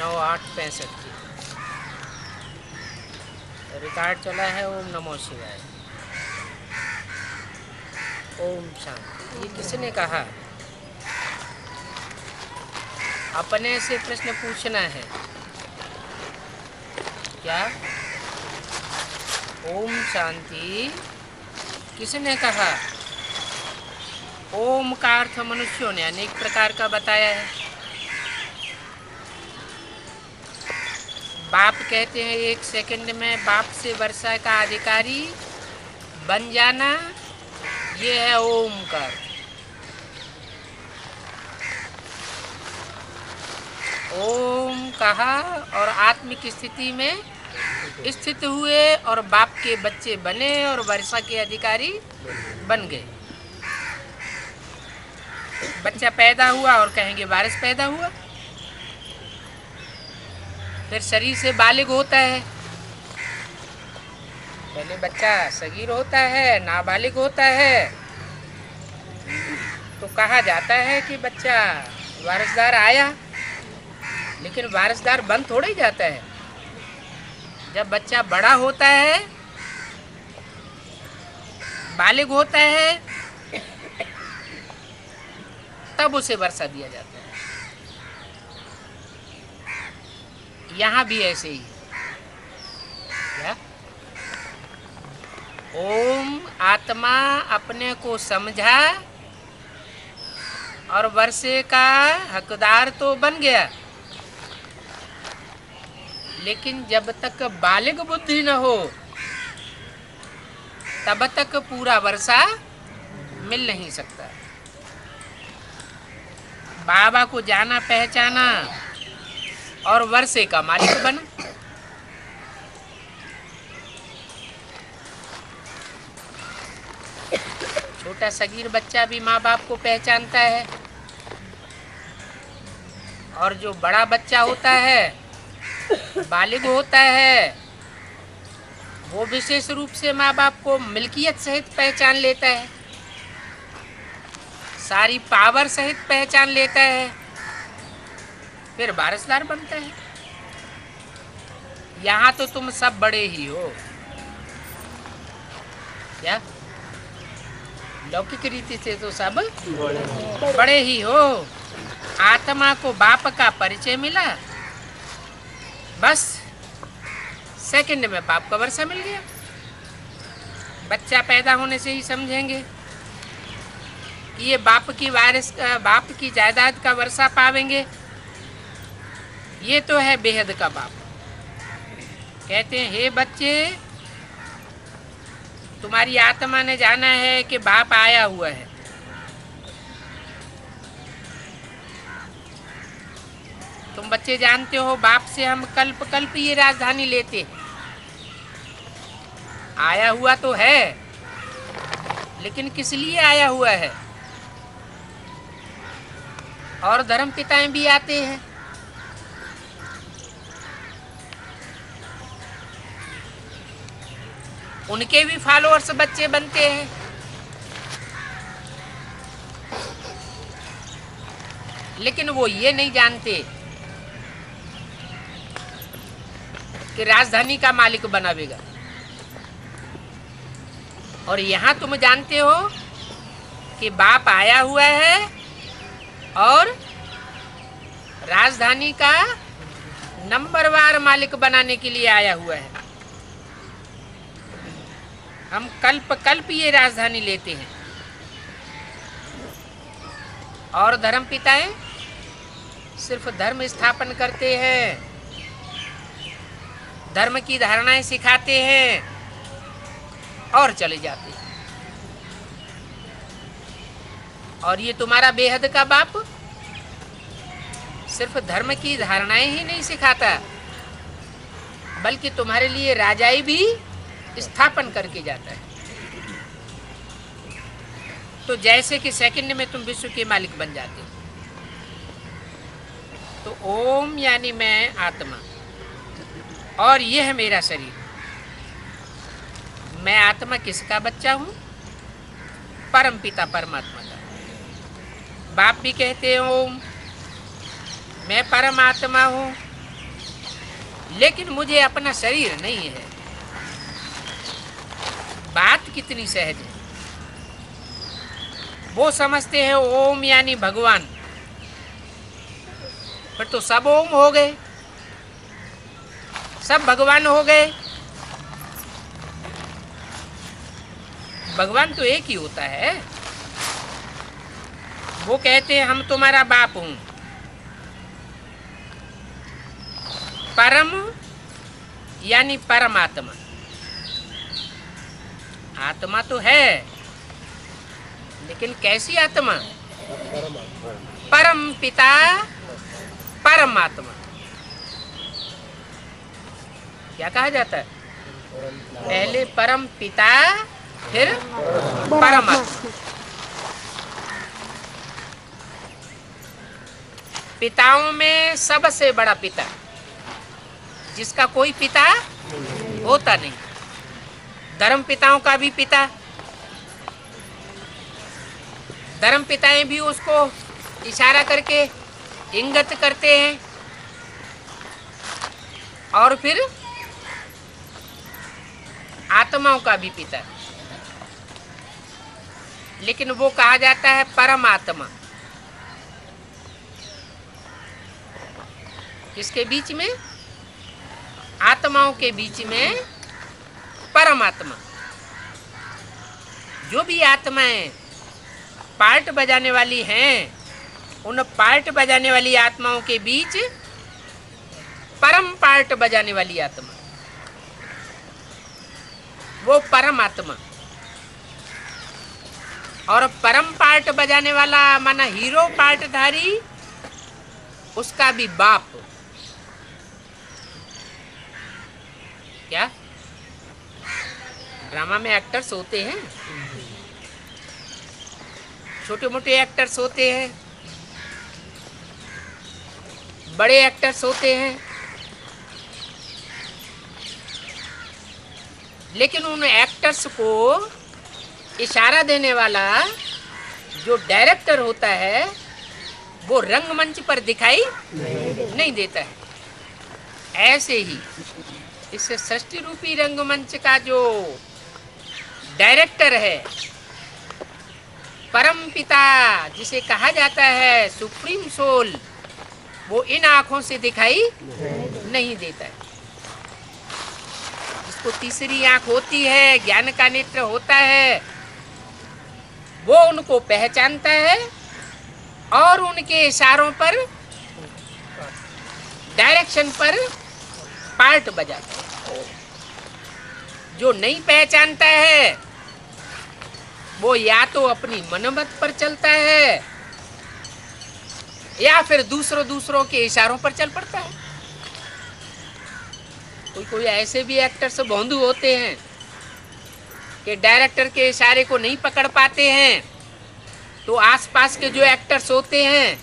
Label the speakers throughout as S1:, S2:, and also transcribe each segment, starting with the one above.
S1: 9/8/65 की रिकॉर्ड चला है। ओम नमो शिवाय। ओम शांति। ये किसने कहा? अपने से प्रश्न पूछना है क्या? ओम शांति किसने कहा? ओम का अर्थ मनुष्यों ने अनेक प्रकार का बताया है। बाप कहते हैं 1 सेकंड में बाप से वर्षा का अधिकारी बन जाना, ये है ओम का अर्थ। ओम कहा और आत्मिक स्थिति में स्थित हुए और बाप के बच्चे बने और वर्षा के अधिकारी बन गए। बच्चा पैदा हुआ और कहेंगे बारिश पैदा हुआ। फिर शरीर से बालिग होता है। पहले बच्चा सगीर होता है, नाबालिग होता है, तो कहा जाता है कि बच्चा वारिसदार आया, लेकिन वारिसदार बन थोड़ा ही जाता है। जब बच्चा बड़ा होता है, बालिग होता है, तब उसे वर्षा दिया जाता है। यहाँ भी ऐसे ही क्या? ओम आत्मा अपने को समझा और वर्षे का हकदार तो बन गया, लेकिन जब तक बालिग बुद्धि न हो तब तक पूरा वर्षा मिल नहीं सकता। बाबा को जाना पहचाना और वर्षे का मालिक बना। छोटा सगीर बच्चा भी माँ बाप को पहचानता है, और जो बड़ा बच्चा होता है, बालिग होता है, वो विशेष रूप से माँ बाप को मिल्कियत सहित पहचान लेता है, सारी पावर सहित पहचान लेता है, फिर वारिसदार बनता है। यहाँ तो तुम सब बड़े ही हो क्या? लौकिक रीति से तो सब बड़े ही हो। आत्मा को बाप का परिचय मिला, बस सेकंड में बाप का वर्षा मिल गया। बच्चा पैदा होने से ही समझेंगे कि ये बाप की जायदाद का वर्षा पावेंगे। ये तो है बेहद का बाप। कहते हैं हे बच्चे, तुम्हारी आत्मा ने जाना है कि बाप आया हुआ है। तुम बच्चे जानते हो बाप से हम कल्प कल्प ये राजधानी लेते हैं। आया हुआ तो है, लेकिन किस लिए आया हुआ है? और धर्म पिताएं भी आते हैं। उनके भी फॉलोअर्स बच्चे बनते हैं। लेकिन वो ये नहीं जानते कि राजधानी का मालिक बनावेगा। और यहाँ तुम जानते हो कि बाप आया हुआ है और राजधानी का नंबरवार मालिक बनाने के लिए आया हुआ है। हम कल्प कल्प ये राजधानी लेते हैं। और धर्म पिताएं सिर्फ धर्म स्थापन करते हैं, धर्म की धारणाएं सिखाते हैं और चले जाते हैं। और ये तुम्हारा बेहद का बाप सिर्फ धर्म की धारणाएं ही नहीं सिखाता, बल्कि तुम्हारे लिए राजाई भी स्थापन करके जाता है। तो जैसे कि सेकंड में तुम विश्व के मालिक बन जाते हो। तो ओम यानी मैं आत्मा, और यह है मेरा शरीर। मैं आत्मा किसका बच्चा हूँ? परम पिता परमात्मा का। बाप भी कहते हैं ओम, मैं परमात्मा हूँ, लेकिन मुझे अपना शरीर नहीं है। बात कितनी सहज है। वो समझते हैं ओम यानी भगवान, फिर तो सब ओम हो गए, सब भगवान हो गए। भगवान तो एक ही होता है। वो कहते हैं हम तुम्हारा बाप हूं। परम यानी परमात्मा। आत्मा तो है, लेकिन कैसी आत्मा? परम पिता परमात्मा। क्या कहा जाता है? पहले परम पिता फिर परमात्मा। पिताओं में सबसे बड़ा पिता, जिसका कोई पिता होता नहीं। धर्म पिताओं का भी पिता, धर्म पिताएं भी उसको इशारा करके इंगित करते हैं। और फिर आत्माओं का भी पिता, लेकिन वो कहा जाता है परमात्मा। किसके बीच में? आत्माओं के बीच में परमात्मा। जो भी आत्माएं पार्ट बजाने वाली हैं, उन पार्ट बजाने वाली आत्माओं के बीच परम पार्ट बजाने वाली आत्मा, वो परमात्मा। और परम पार्ट बजाने वाला माना हीरो पार्टधारी, उसका भी बाप। क्या ड्रामा में एक्टर्स होते हैं, छोटे मोटे एक्टर्स होते हैं, बड़े एक्टर्स होते हैं, लेकिन उन एक्टर्स को इशारा देने वाला जो डायरेक्टर होता है, वो रंगमंच पर दिखाई नहीं देता है। ऐसे ही इस सृष्टि रूपी रंगमंच का जो डायरेक्टर है, परम पिता जिसे कहा जाता है सुप्रीम सोल, वो इन आंखों से दिखाई नहीं देता है। जिसको तीसरी आंख होती है, ज्ञान का नेत्र होता है, वो उनको पहचानता है और उनके इशारों पर, डायरेक्शन पर पार्ट बजाता है। जो नहीं पहचानता है, वो या तो अपनी मनमत पर चलता है या फिर दूसरों के इशारों पर चल पड़ता है। कोई ऐसे भी एक्टर्स भोंदू होते हैं कि डायरेक्टर के इशारे को नहीं पकड़ पाते हैं, तो आसपास के जो एक्टर्स होते हैं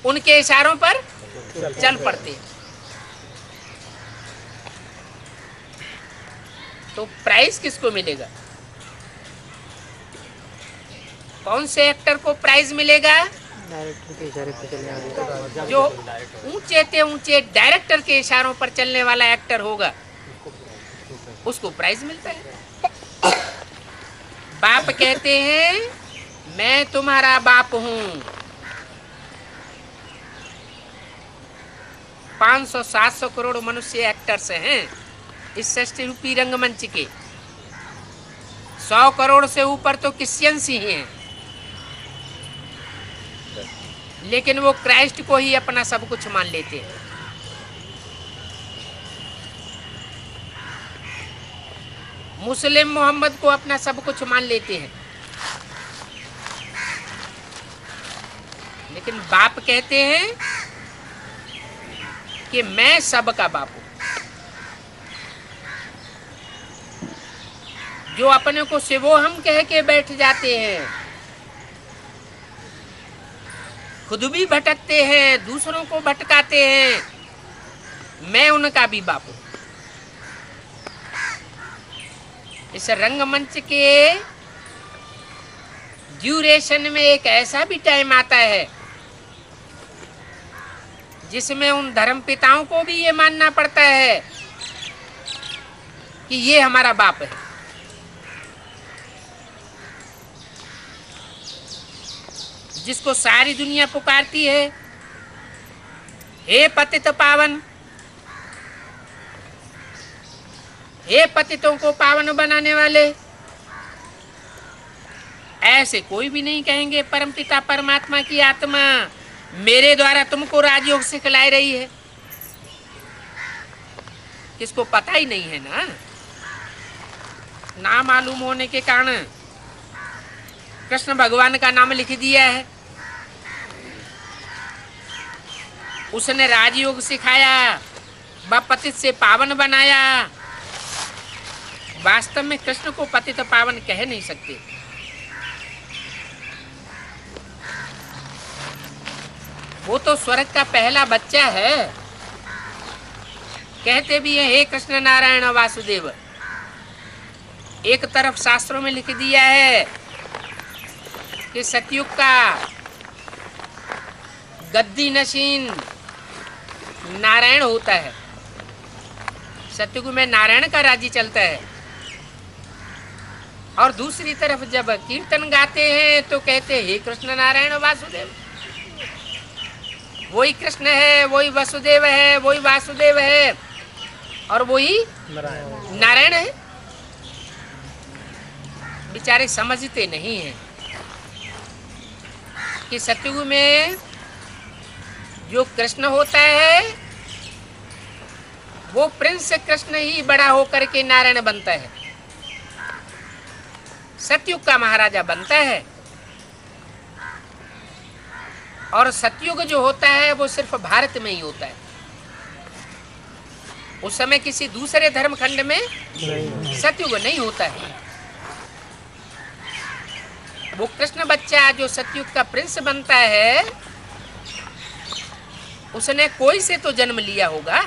S1: उनके इशारों पर चल पड़ते हैं। तो प्राइज किसको मिलेगा? कौन से एक्टर को प्राइज मिलेगा?
S2: डायरेक्टर के इशारे पे चलने वाले,
S1: जो ऊंचे से ऊंचे डायरेक्टर के इशारों पर चलने वाला एक्टर होगा, उसको प्राइज मिलता है। बाप कहते हैं मैं तुम्हारा बाप हूं। 500-700 करोड़ मनुष्य एक्टर्स हैं इस सृष्टि रूपी रंगमंच के। 100 करोड़ से ऊपर तो क्रिश्चियंस ही हैं, लेकिन वो क्राइस्ट को ही अपना सब कुछ मान लेते हैं। मुस्लिम मोहम्मद को अपना सब कुछ मान लेते हैं, लेकिन बाप कहते हैं कि मैं सबका बाप हूं। जो अपने को शिवो हम कह के बैठ जाते हैं, खुद भी भटकते हैं, दूसरों को भटकाते हैं, मैं उनका भी बाप हूं। इस रंगमंच के ड्यूरेशन में एक ऐसा भी टाइम आता है जिसमें उन धर्म पिताओं को भी ये मानना पड़ता है कि ये हमारा बाप है। जिसको सारी दुनिया पुकारती है, हे पतित पावन, हे पतितों को पावन बनाने वाले, ऐसे कोई भी नहीं कहेंगे परमपिता परमात्मा की आत्मा मेरे द्वारा तुमको राजयोग सिखलाई रही है। किसको पता ही नहीं है ना मालूम होने के कारण कृष्ण भगवान का नाम लिख दिया है। उसने राजयोग सिखाया, व पतित से पावन बनाया। वास्तव में कृष्ण को पतित पावन कह नहीं सकते। वो तो स्वर्ग का पहला बच्चा है। कहते भी हैं हे कृष्ण नारायण वासुदेव। एक तरफ शास्त्रों में लिख दिया है कि सतयुग का गद्दी नशीन नारायण होता है। सतयुग में नारायण का राज्य चलता है। और दूसरी तरफ जब कीर्तन गाते हैं तो कहते हैं हे कृष्ण नारायण वासुदेव। वही कृष्ण है, वही वसुदेव है, वही वासुदेव है और वही नारायण है। बेचारे समझते नहीं हैं कि सतयुग में जो कृष्ण होता है वो प्रिंस कृष्ण ही बड़ा होकर के नारायण बनता है। सतयुग का महाराजा बनता है। और सतयुग जो होता है वो सिर्फ भारत में ही होता है। उस समय किसी दूसरे धर्म खंड में सतयुग नहीं होता है। वो कृष्ण बच्चा जो सतयुग का प्रिंस बनता है उसने कोई से तो जन्म लिया होगा।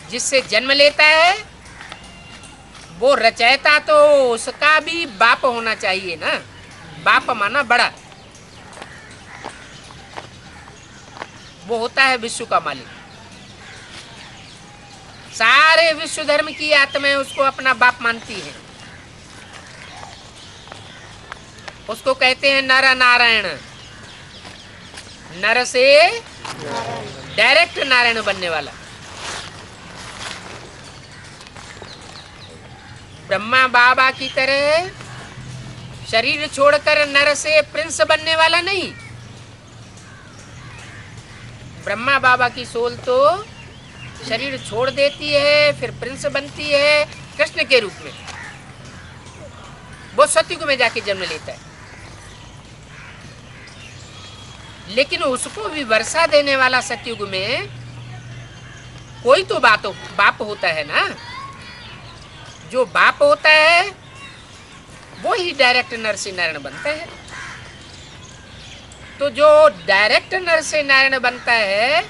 S1: जिससे जन्म लेता है वो रचयिता तो उसका भी बाप होना चाहिए ना। बाप माना बड़ा। वो होता है विश्व का मालिक। सारे विश्व धर्म की आत्माएं उसको अपना बाप मानती हैं। उसको कहते हैं नर नारायण। नर से डायरेक्ट नारायण बनने वाला। ब्रह्मा बाबा की तरह शरीर छोड़कर नर से प्रिंस बनने वाला नहीं। ब्रह्मा बाबा की सोल तो शरीर छोड़ देती है फिर प्रिंस बनती है कृष्ण के रूप में। वो सतयुग में जाके जन्म लेता है। लेकिन उसको भी वर्षा देने वाला सतयुग में कोई तो बाप होता है ना। जो बाप होता है वो ही डायरेक्ट नर से नारायण बनता है। तो जो डायरेक्ट नर से नारायण बनता है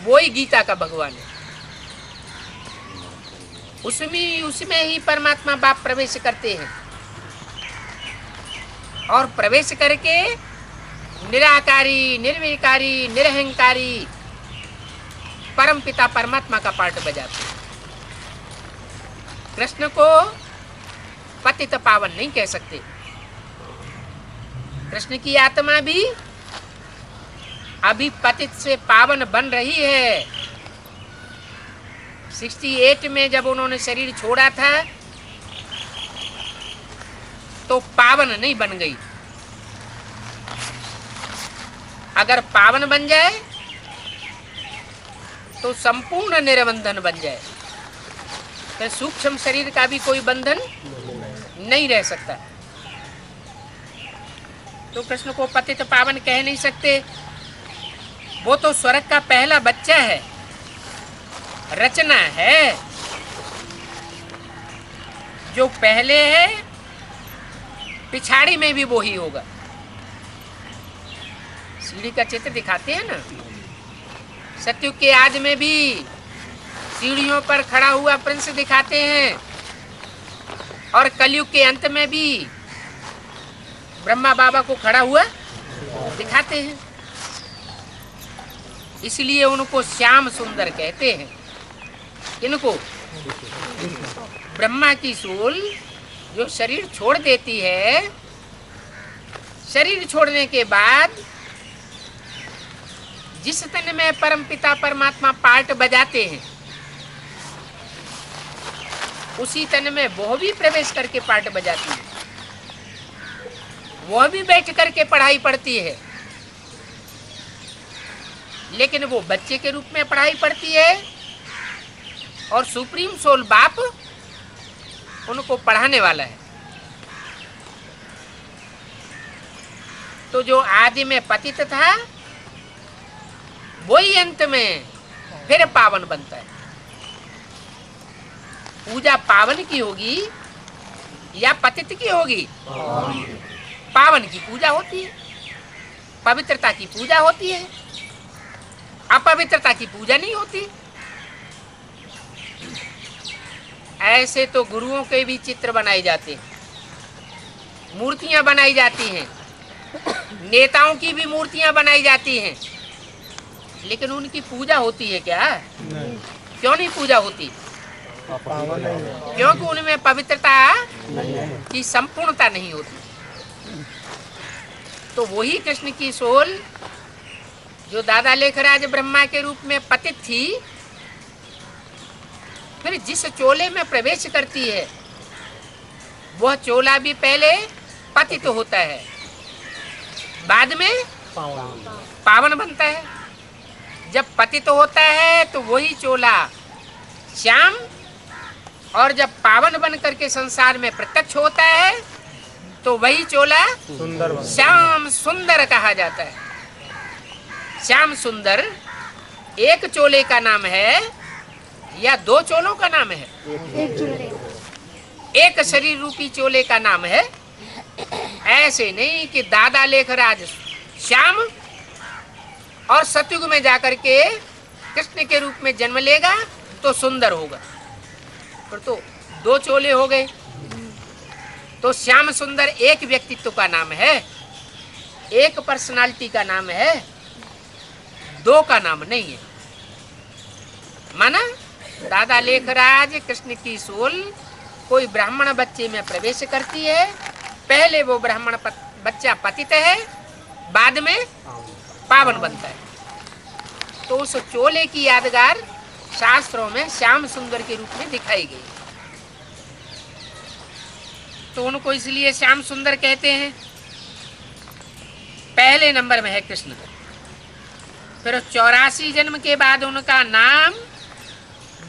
S1: वो ही गीता का भगवान है। उसमें ही परमात्मा बाप प्रवेश करते हैं और प्रवेश करके निराकारी, निर्विकारी, निरहंकारी परम पिता परमात्मा का पार्ट बजाते हैं। कृष्ण को पतित पावन नहीं कह सकते। कृष्ण की आत्मा भी अभी पतित से पावन बन रही है। 68 में जब उन्होंने शरीर छोड़ा था तो पावन नहीं बन गई। अगर पावन बन जाए तो संपूर्ण निरबंधन बन जाए। तो सूक्ष्म शरीर का भी कोई बंधन नहीं रह सकता। तो कृष्ण को पतित पावन कह नहीं सकते। वो तो स्वर्ग का पहला बच्चा है, रचना है। जो पहले है पिछाड़ी में भी वो ही होगा। सीढ़ी का चित्र दिखाते हैं ना। सतयुग के आज में भी सीढ़ियों पर खड़ा हुआ प्रिंस दिखाते हैं और कलयुग के अंत में भी ब्रह्मा बाबा को खड़ा हुआ दिखाते हैं, इसलिए उनको श्याम सुंदर कहते हैं। इनको ब्रह्मा की सूल जो शरीर छोड़ देती है, शरीर छोड़ने के बाद जिस तन में परमपिता परमात्मा पार्ट बजाते हैं, उसी तन में वह भी प्रवेश करके पार्ट बजाती है, वह भी बैठ करके पढ़ाई पढ़ती है, लेकिन वो बच्चे के रूप में पढ़ाई पढ़ती है और सुप्रीम सोल बाप उनको पढ़ाने वाला है। तो जो आदि में पतित था वही अंत में फिर पावन बनता है। पूजा पावन की होगी या पतित की होगी? पावन की पूजा होती है, पवित्रता की पूजा होती है, अपवित्रता की पूजा नहीं होती। ऐसे तो गुरुओं के भी चित्र बनाए जाते हैं, मूर्तियां बनाई जाती हैं, नेताओं की भी मूर्तियां बनाई जाती हैं, लेकिन उनकी पूजा होती है क्या? नहीं। क्यों नहीं पूजा होती? क्योंकि उनमें पवित्रता की संपूर्णता नहीं होती। तो वही कृष्ण की सोल जो दादा लेखराज ब्रह्मा के रूप में पतित थी, फिर जिस चोले में प्रवेश करती है वह चोला भी पहले पतित होता है, बाद में पावन बनता है। जब पतित होता है तो वही चोला श्याम, और जब पावन बन करके संसार में प्रत्यक्ष होता है तो वही चोला श्याम सुंदर कहा जाता है। श्याम सुंदर एक चोले का नाम है या दो चोलों का नाम है? एक शरीर रूपी चोले का नाम है। ऐसे नहीं कि दादा लेखराज श्याम और सतयुग में जाकर के कृष्ण के रूप में जन्म लेगा तो सुंदर होगा, पर तो दो चोले हो गए। तो श्याम सुंदर एक व्यक्तित्व का नाम है, एक पर्सनालिटी का नाम है, दो का नाम नहीं है। माना दादा लेखराज कृष्ण की सोल कोई ब्राह्मण बच्चे में प्रवेश करती है, पहले वो ब्राह्मण बच्चा पतित है, बाद में पावन बनता है। तो उस चोले की यादगार शास्त्रों में श्याम सुंदर के रूप में दिखाई गई, तो उनको इसलिए श्याम सुंदर कहते हैं। पहले नंबर में है कृष्ण। फिर 84 जन्म के बाद उनका नाम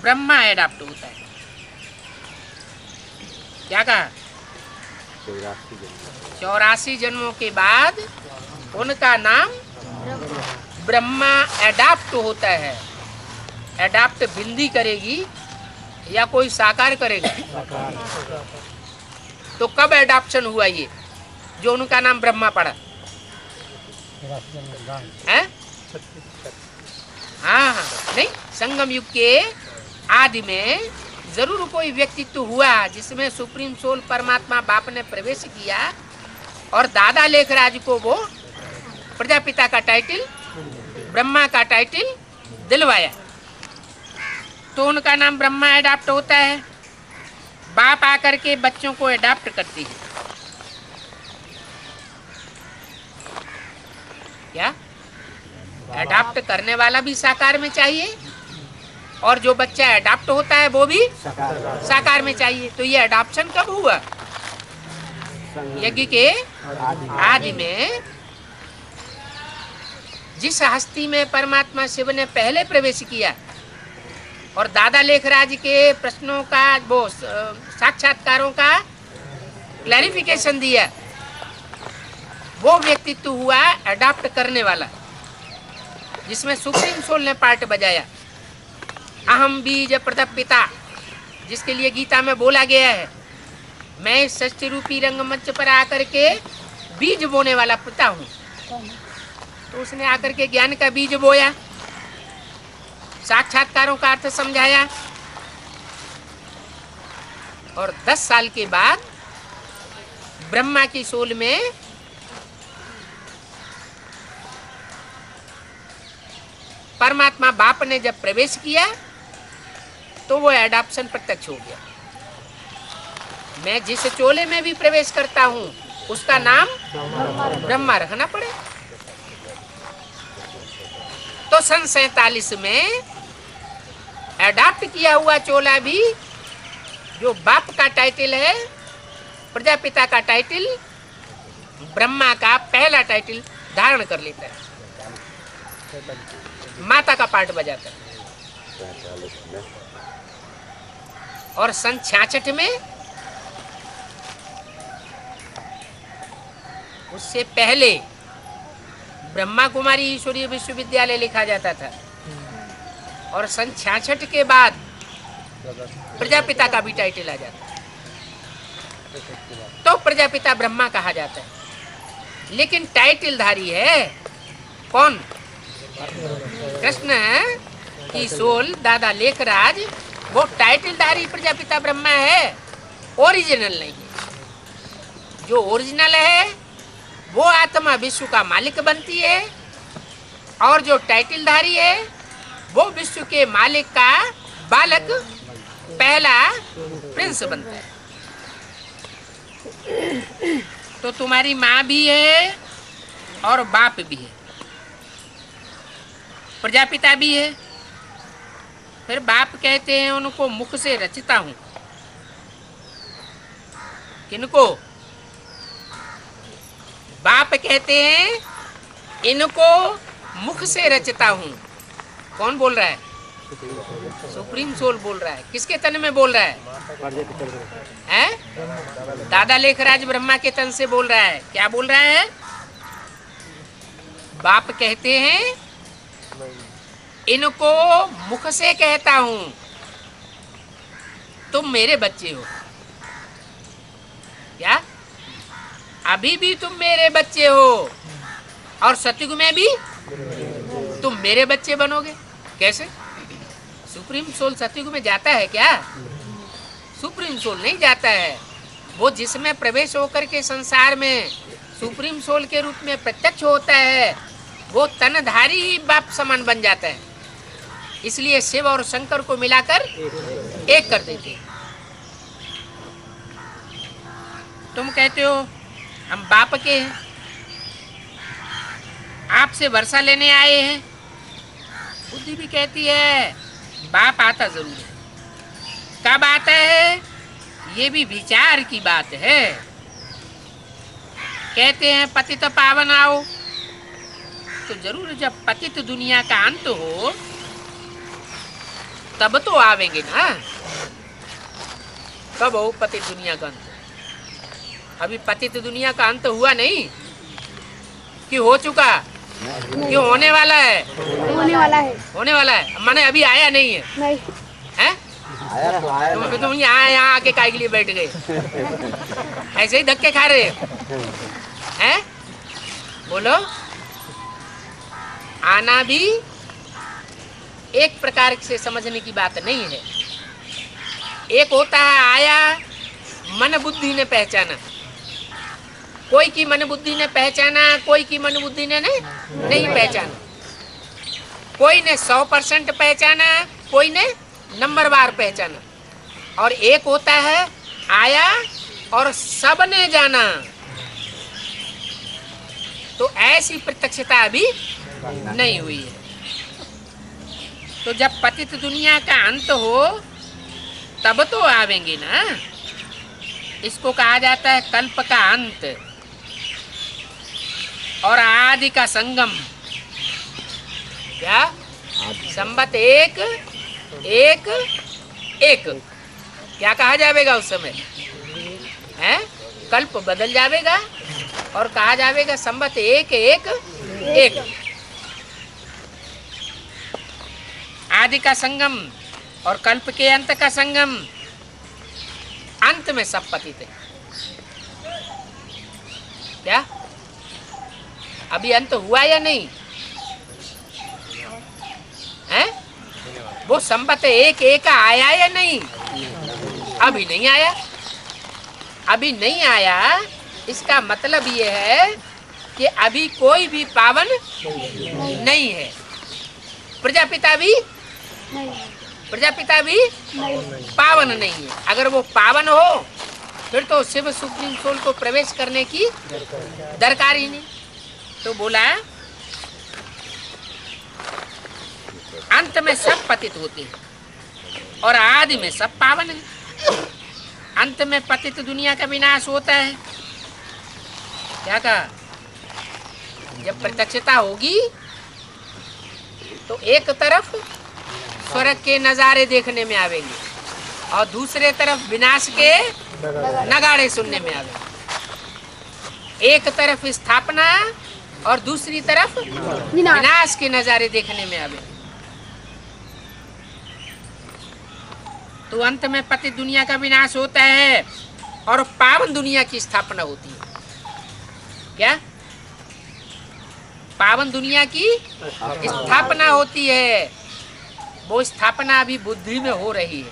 S1: ब्रह्मा एडाप्ट होता है। क्या कहा? 84 जन्मों के बाद उनका नाम ब्रह्मा एडाप्ट होता है। एडाप्ट बिंदी करेगी या कोई साकार करेगा? तो कब एडाप्शन हुआ ये जो उनका नाम ब्रह्मा पड़ा है? हाँ, नहीं, संगम युग के आदि में जरूर कोई व्यक्तित्व हुआ जिसमें सुप्रीम सोल परमात्मा बाप ने प्रवेश किया और दादा लेखराज को वो प्रजापिता का टाइटल, ब्रह्मा का टाइटल दिलवाया, तो उनका नाम ब्रह्मा एडाप्ट होता है। बाप आकर के बच्चों को एडाप्ट करती है। क्या एडाप्ट करने वाला भी साकार में चाहिए और जो बच्चा एडाप्ट होता है वो भी साकार में चाहिए। तो ये एडाप्शन कब हुआ? यज्ञ के आदि में जिस हस्ती में परमात्मा शिव ने पहले प्रवेश किया और दादा लेखराज के प्रश्नों का वो साक्षात्कारों का क्लैरिफिकेशन दिया, वो व्यक्तित्व हुआ अडॉप्ट करने वाला, जिसमें सुप्रीम सोल ने पार्ट बजाया। अहम बीज प्रदप पिता, जिसके लिए गीता में बोला गया है, मैं इस षष्ठी रूपी रंगमंच पर आकर के बीज बोने वाला पिता हूँ। तो उसने आकर के ज्ञान का बीज बोया, साक्षात्कारों का अर्थ समझाया, और 10 साल के बाद ब्रह्मा की सोल में परमात्मा बाप ने जब प्रवेश किया तो वो एडॉप्शन प्रत्यक्ष हो गया। मैं जिस चोले में भी प्रवेश करता हूं उसका नाम ब्रह्मा रखना पड़े। तो सन 47 में एडॉप्ट किया हुआ चोला भी जो बाप का टाइटल है, प्रजापिता का टाइटल, ब्रह्मा का पहला टाइटल धारण कर लेता है, माता का पार्ट बजाता है। और सन 66 में उससे पहले ब्रह्मा कुमारी ईश्वरीय विश्वविद्यालय लिखा जाता था और सन 66 के बाद प्रजापिता का भी टाइटल आ जाता है, तो प्रजापिता ब्रह्मा कहा जाता है। लेकिन टाइटलधारी है कौन? कृष्ण की सोल दादा लेखराज, वो टाइटलधारी प्रजापिता ब्रह्मा है, ओरिजिनल नहीं है। जो ओरिजिनल है वो आत्मा विश्व का मालिक बनती है और जो टाइटलधारी है वो विश्व के मालिक का बालक, पहला प्रिंस बनता है। तो तुम्हारी माँ भी है और बाप भी है, प्रजापिता भी है। फिर बाप कहते हैं उनको मुख से रचता हूं। किनको? बाप कहते हैं इनको मुख से रचता हूं। कौन बोल रहा है? सुप्रीम सोल बोल रहा है। किसके तन में बोल रहा है? हैं? दादा लेखराज ब्रह्मा के तन से बोल रहा है। क्या बोल रहा है? बाप कहते हैं इनको मुख से कहता हूं, तुम मेरे बच्चे हो। क्या? अभी भी तुम मेरे बच्चे हो और सतयुग में भी तुम मेरे बच्चे बनोगे। कैसे? सुप्रीम सोल सतयुग में जाता है क्या? सुप्रीम सोल नहीं जाता है। वो जिसमें प्रवेश होकर के संसार में सुप्रीम सोल के रूप में प्रत्यक्ष होता है वो तनधारी ही बाप समान बन जाता है। इसलिए शिव और शंकर को मिलाकर एक कर देते हैं। तुम कहते हो हम बाप के हैं, आपसे वर्षा लेने आए हैं। बुद्धि भी कहती है बाप आता जरूर है। कब आता है? ये भी विचार की बात है। कहते हैं पतित पावन आओ, तो जरूर जब पतित दुनिया का अंत हो तब तो आवेंगे ना। कब हो पतित दुनिया का अंत? अभी पतित दुनिया का अंत हुआ नहीं कि हो चुका? क्यों होने वाला है?
S3: होने वाला है।
S1: होने वाला है माने अभी आया नहीं है।
S3: नहीं
S1: हैं? तुम यहाँ आके काय के लिए बैठ गए? ऐसे ही धक्के खा रहे हैं? बोलो। आना भी एक प्रकार से समझने की बात नहीं है। एक होता है आया, मन बुद्धि ने पहचाना। कोई की मन बुद्धि ने पहचाना, कोई की मन बुद्धि ने नहीं पहचाना। कोई ने 100% पहचाना, कोई ने नंबरवार पहचाना। और एक होता है आया और सबने जाना। तो ऐसी प्रत्यक्षता अभी नहीं हुई है। तो जब पतित दुनिया का अंत हो तब तो आवेंगे ना। इसको कहा जाता है कल्प का अंत और आदि का संगम। क्या? संबत एक एक एक। क्या कहा जाएगा उस समय? हैं? कल्प बदल जाएगा और कहा जाएगा संबत एक एक एक। आदि का संगम और कल्प के अंत का संगम। अंत में सब पतित है। क्या? अभी अंत हुआ या नहीं है? वो संबत एक एक आया या नहीं? अभी नहीं आया। अभी नहीं आया इसका मतलब ये है कि अभी कोई भी पावन नहीं है। प्रजापिता भी पावन नहीं है। अगर वो पावन हो फिर तो शिव सुप्रीम सोल को प्रवेश करने की दरकार ही नहीं। तो बोला अंत में सब पतित होते हैं और आदि में सब पावन है। अंत में पतित दुनिया का विनाश होता है। क्या कहा? जब प्रत्यक्षता होगी तो एक तरफ स्वर्ग के नजारे देखने में आवेंगे और दूसरे तरफ विनाश के नगाड़े सुनने में आवेंगे। एक तरफ स्थापना और दूसरी तरफ विनाश के नजारे देखने में आवेंगे। तो अंत में पतित दुनिया का विनाश होता है और पावन दुनिया की स्थापना होती है। क्या? पावन दुनिया की स्थापना होती है। वो स्थापना अभी बुद्धि में हो रही है।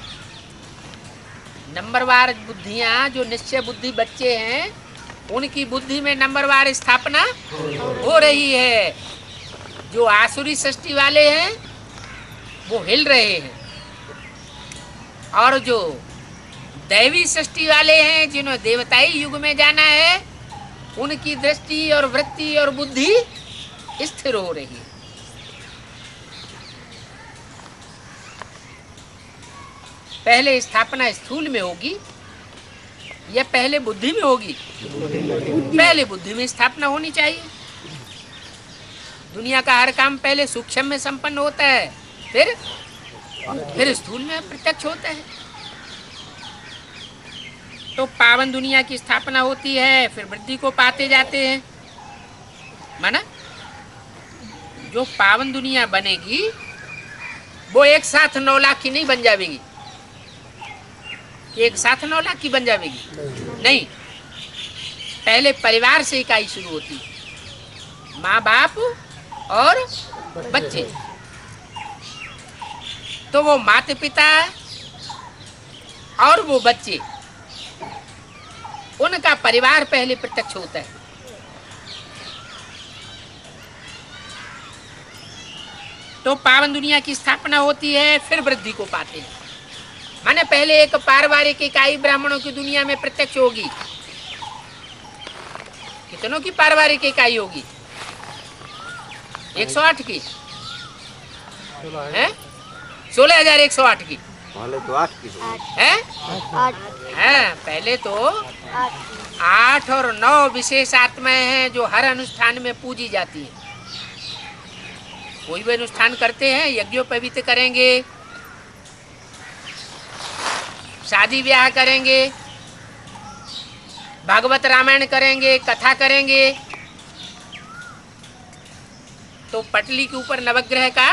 S1: नंबरवार बुद्धियां, जो निश्चय बुद्धि बच्चे हैं, उनकी बुद्धि में नंबरवार स्थापना हो रही है। जो आसुरी सृष्टि वाले हैं वो हिल रहे हैं और जो दैवी सृष्टि वाले हैं, जिन्होंने देवताई युग में जाना है, उनकी दृष्टि और वृत्ति और बुद्धि स्थिर हो रही है। पहले स्थापना स्थूल में होगी या पहले बुद्धि में होगी? पहले बुद्धि में स्थापना होनी चाहिए। दुनिया का हर काम पहले सूक्ष्म में संपन्न होता है, फिर स्थूल में प्रत्यक्ष होता है। तो पावन दुनिया की स्थापना होती है, फिर वृद्धि को पाते जाते हैं। माना जो पावन दुनिया बनेगी वो एक साथ 9 लाख की नहीं बन जाएगी। एक साथ 9 लाख की बन जाएगी नहीं। पहले परिवार से इकाई शुरू होती है, माँ बाप और बच्चे। तो वो माता पिता और वो बच्चे, उनका परिवार पहले प्रत्यक्ष होता है। तो पावन दुनिया की स्थापना होती है, फिर वृद्धि को पाते हैं। माने पहले एक पारिवारिक इकाई ब्राह्मणों की दुनिया में प्रत्यक्ष होगी। कितनों की पारिवारिक इकाई होगी? 108 की है, 16,108 की
S3: पहले तो 8 की
S1: है। पहले तो 8 और 9 विशेष आत्माएं हैं जो हर अनुष्ठान में पूजी जाती है। कोई भी अनुष्ठान करते हैं, यज्ञोपवीत करेंगे, शादी ब्याह करेंगे, भागवत रामायण करेंगे, कथा करेंगे, तो पटली के ऊपर नवग्रह का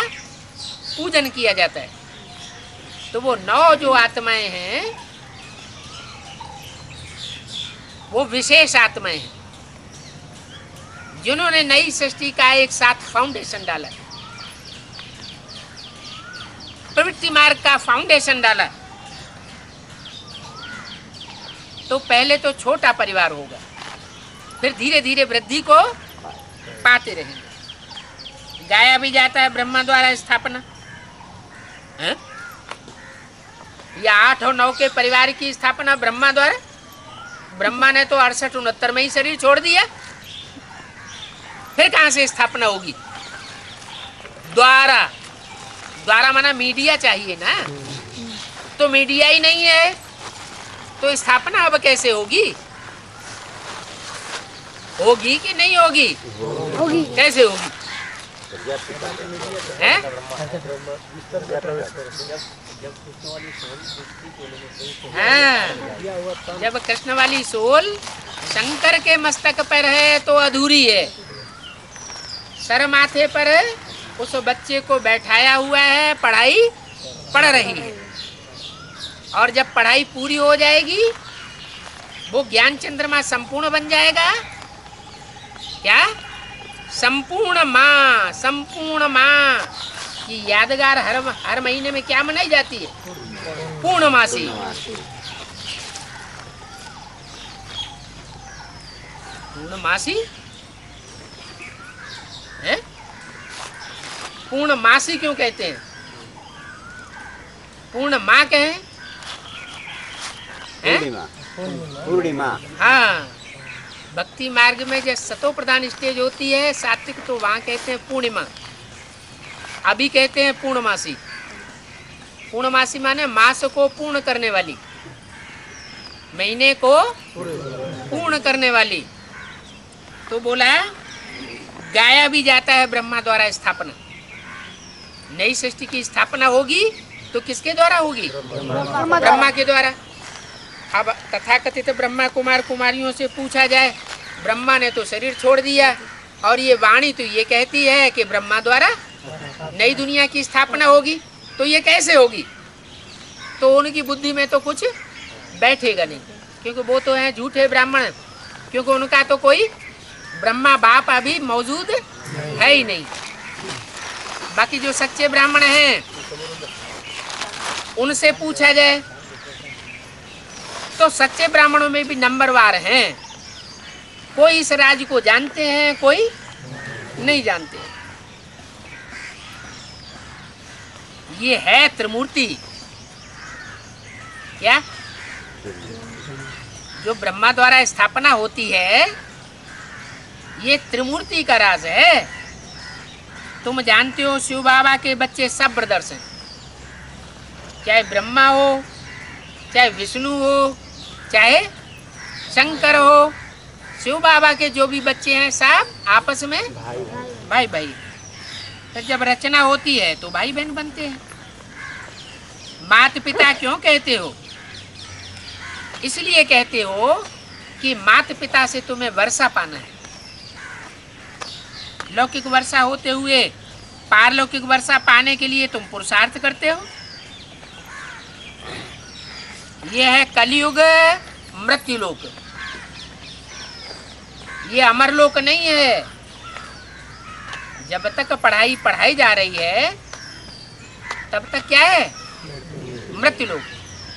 S1: पूजन किया जाता है। तो वो 9 जो आत्माएं हैं वो विशेष आत्माएं हैं जिन्होंने नई सृष्टि का एक साथ फाउंडेशन डाला, प्रवृत्ति मार्ग का फाउंडेशन डाला। तो पहले तो छोटा परिवार होगा, फिर धीरे धीरे वृद्धि को पाते रहेंगे। गाया भी जाता है ब्रह्मा द्वारा स्थापना है? या 8 और 9 के परिवार की स्थापना ब्रह्मा द्वारा। ब्रह्मा ने तो 68-69 में ही शरीर छोड़ दिया, फिर कहां से स्थापना होगी? द्वारा माना मीडिया चाहिए ना, तो मीडिया ही नहीं है तो स्थापना अब कैसे होगी? होगी कि नहीं होगी?
S4: होगी।
S1: कैसे होगी? हैं? हाँ, जब कृष्ण वाली सोल शंकर के मस्तक पर है तो अधूरी है। सर माथे पर उस बच्चे को बैठाया हुआ है, पढ़ाई पढ़ रही है, और जब पढ़ाई पूरी हो जाएगी वो ज्ञान चंद्रमा संपूर्ण बन जाएगा। क्या? संपूर्ण माँ की यादगार हर महीने में क्या मनाई जाती है? पूर्णमासी। पूर्णमासी है? पूर्णमासी क्यों कहते हैं? पूर्णमा कहें?
S3: पूर्णिमा पूर्णिमा।
S1: हाँ, भक्ति मार्ग में जब सतो प्रधान स्टेज होती है सात्विक, तो वहाँ कहते हैं पूर्णिमा। अभी कहते हैं पूर्णमासी। पूर्णमासी माने मास को पूर्ण करने वाली, महीने को पूर्ण करने वाली। तो बोला गाया भी जाता है ब्रह्मा द्वारा स्थापना। नई सृष्टि की स्थापना होगी तो किसके द्वारा होगी? ब्रह्मा के द्वारा। अब तथाकथित ब्रह्मा कुमार कुमारियों से पूछा जाए, ब्रह्मा ने तो शरीर छोड़ दिया और ये वाणी तो ये कहती है कि ब्रह्मा द्वारा नई दुनिया की स्थापना होगी, तो ये कैसे होगी? तो उनकी बुद्धि में तो कुछ बैठेगा नहीं, क्योंकि वो तो हैं झूठे ब्राह्मण, क्योंकि उनका तो कोई ब्रह्मा बाप अभी मौजूद है ही नहीं। बाकी जो सच्चे ब्राह्मण हैं उनसे पूछा जाए तो सच्चे ब्राह्मणों में भी नंबरवार हैं। कोई इस राज को जानते हैं, कोई नहीं जानते। ये है त्रिमूर्ति। क्या? जो ब्रह्मा द्वारा स्थापना होती है ये त्रिमूर्ति का राज है। तुम जानते हो शिव बाबा के बच्चे सब ब्रदर्स हैं, चाहे ब्रह्मा हो, चाहे विष्णु हो, चाहे शंकर हो। शिव बाबा के जो भी बच्चे हैं सब आपस में भाई भाई। तो जब रचना होती है तो भाई बहन बनते हैं। माता पिता क्यों कहते हो? इसलिए कहते हो कि माता पिता से तुम्हें वर्षा पाना है। लौकिक वर्षा होते हुए पारलौकिक वर्षा पाने के लिए तुम पुरुषार्थ करते हो। यह है कलयुग मृत्युलोक, ये अमरलोक नहीं है। जब तक पढ़ाई पढ़ाई जा रही है तब तक क्या है? मृत्युलोक।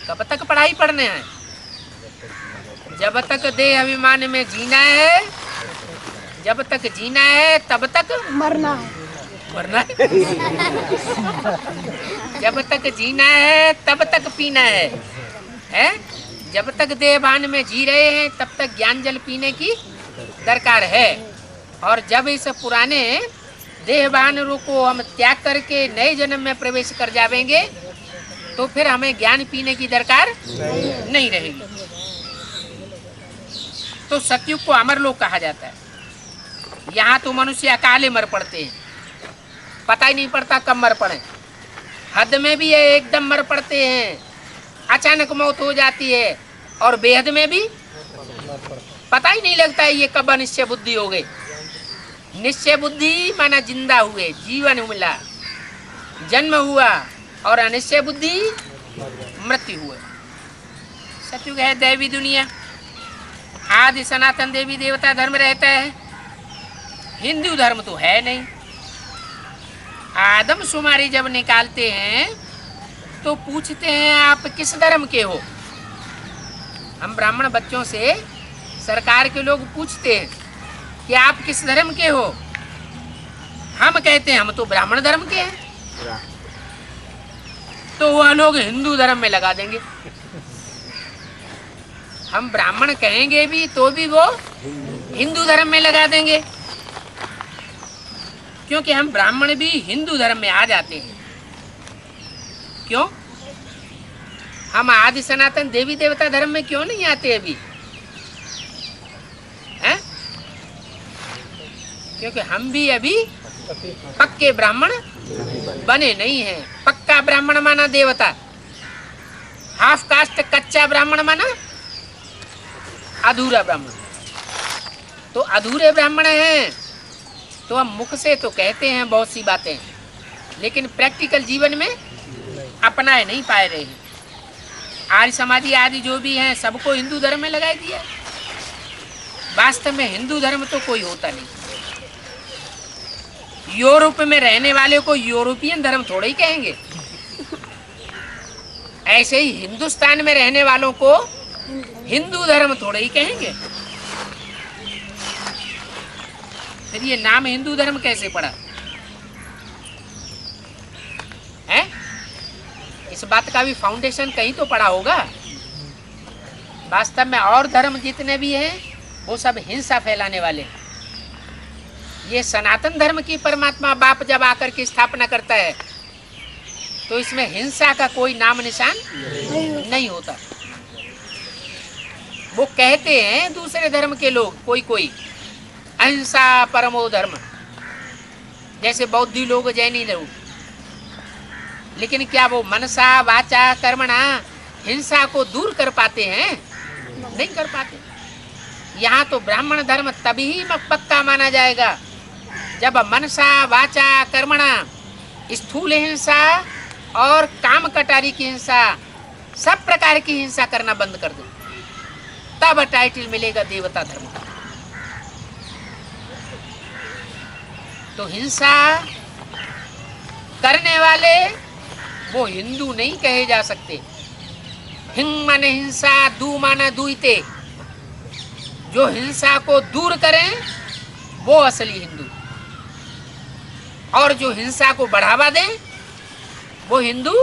S1: कब तक पढ़ाई पढ़ने हैं? जब तक देह अभिमान में जीना है, जब तक जीना है तब तक
S4: मरना है।
S1: मरना है। जब तक जीना है तब तक पीना है? जब तक देहभान में जी रहे हैं तब तक ज्ञान जल पीने की दरकार है। और जब इस पुराने देहभान को हम त्याग करके नए जन्म में प्रवेश कर जाएंगे तो फिर हमें ज्ञान पीने की दरकार नहीं रहेगी। तो सतयुग को अमरलोक कहा जाता है। यहाँ तो मनुष्य अकाले मर पड़ते हैं, पता ही नहीं पड़ता कब मर पड़े। हद में भी एकदम मर पड़ते हैं, अचानक मौत हो जाती है। और बेहद में भी पता ही नहीं लगता है ये कब अनिश्चय बुद्धि हो गई। निश्चय बुद्धि माना जिंदा हुए, जीवन मिला, जन्म हुआ, और अनिश्चय बुद्धि मृत्यु हुआ। सतयुग है दैवी दुनिया। आदि सनातन देवी देवता धर्म रहता है, हिंदू धर्म तो है नहीं। आदमशुमारी जब निकालते हैं तो पूछते हैं आप किस धर्म के हो। हम ब्राह्मण बच्चों से सरकार के लोग पूछते हैं कि आप किस धर्म के हो। हम कहते हैं हम तो ब्राह्मण धर्म के हैं, तो वह लोग हिंदू धर्म में लगा देंगे। हम ब्राह्मण कहेंगे भी तो भी वो हिंदू धर्म में लगा देंगे, क्योंकि हम ब्राह्मण भी हिंदू धर्म में आ जाते हैं। क्यों? हम आदि सनातन देवी देवता धर्म में क्यों नहीं आते अभी? हैं? क्योंकि हम भी अभी पक्के ब्राह्मण बने नहीं हैं। पक्का ब्राह्मण माना देवता, हाफ कास्ट कच्चा ब्राह्मण माना अधूरा ब्राह्मण। तो अधूरे ब्राह्मण हैं तो हम मुख से तो कहते हैं बहुत सी बातें, लेकिन प्रैक्टिकल जीवन में अपनाए नहीं पाए रहे हैं। आर्य समाजी आदि जो भी हैं सबको हिंदू धर्म में लगा दिया। वास्तव में हिंदू धर्म तो कोई होता नहीं। यूरोप में रहने वाले को यूरोपियन धर्म थोड़ा ही कहेंगे, ऐसे ही हिंदुस्तान में रहने वालों को हिंदू धर्म थोड़ा ही कहेंगे। फिर ये नाम हिंदू धर्म कैसे पड़ा? इस बात का भी फाउंडेशन कहीं तो पड़ा होगा। वास्तव में और धर्म जितने भी हैं वो सब हिंसा फैलाने वाले हैं। ये सनातन धर्म की परमात्मा बाप जब आकर के स्थापना करता है तो इसमें हिंसा का कोई नाम निशान नहीं होता। वो कहते हैं दूसरे धर्म के लोग कोई कोई अहिंसा परमो धर्म, जैसे बौद्धि लोग जैनी लोग, लेकिन क्या वो मनसा वाचा कर्मणा हिंसा को दूर कर पाते हैं? नहीं कर पाते। यहाँ तो ब्राह्मण धर्म तभी पक्का माना जाएगा जब मनसा वाचा कर्मणा स्थूल हिंसा और काम कटारी की हिंसा, सब प्रकार की हिंसा करना बंद कर दो, तब टाइटल मिलेगा देवता धर्म का। तो हिंसा करने वाले वो हिंदू नहीं कहे जा सकते। हिंग माने हिंसा, दू माने दुईते। जो हिंसा को दूर करें वो असली हिंदू, और जो हिंसा को बढ़ावा दें वो हिंदू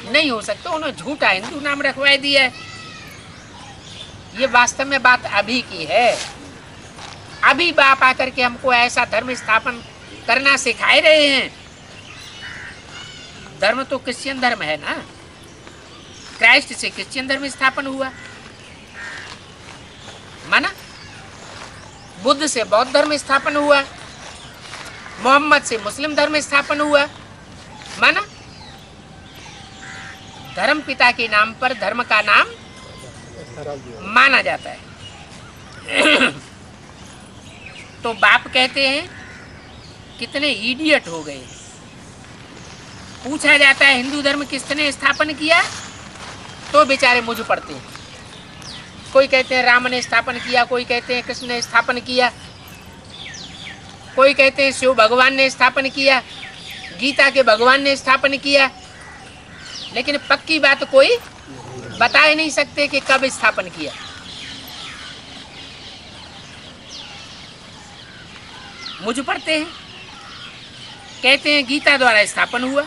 S1: नहीं हो सकते। उन्होंने झूठा हिंदू नाम रखवा दिया है। ये वास्तव में बात अभी की है। अभी बाप आकर के हमको ऐसा धर्म स्थापन करना सिखाए रहे हैं। धर्म तो क्रिश्चियन धर्म है ना, क्राइस्ट से क्रिश्चियन धर्म स्थापन हुआ, माना। बुद्ध से बौद्ध धर्म स्थापन हुआ, मोहम्मद से मुस्लिम धर्म स्थापन हुआ, माना। धर्म पिता के नाम पर धर्म का नाम माना जाता है। तो बाप कहते हैं कितने इडियट हो गए। पूछा जाता है हिंदू धर्म किसने स्थापन किया, तो बेचारे मुझ पड़ते हैं। कोई कहते हैं राम ने स्थापन किया, कोई कहते हैं कृष्ण ने स्थापन किया, कोई कहते हैं शिव भगवान ने स्थापन किया, गीता के भगवान ने स्थापन किया। लेकिन पक्की बात कोई बता ही नहीं सकते कि कब स्थापन किया। मुझ पड़ते हैं, कहते हैं गीता द्वारा स्थापन हुआ।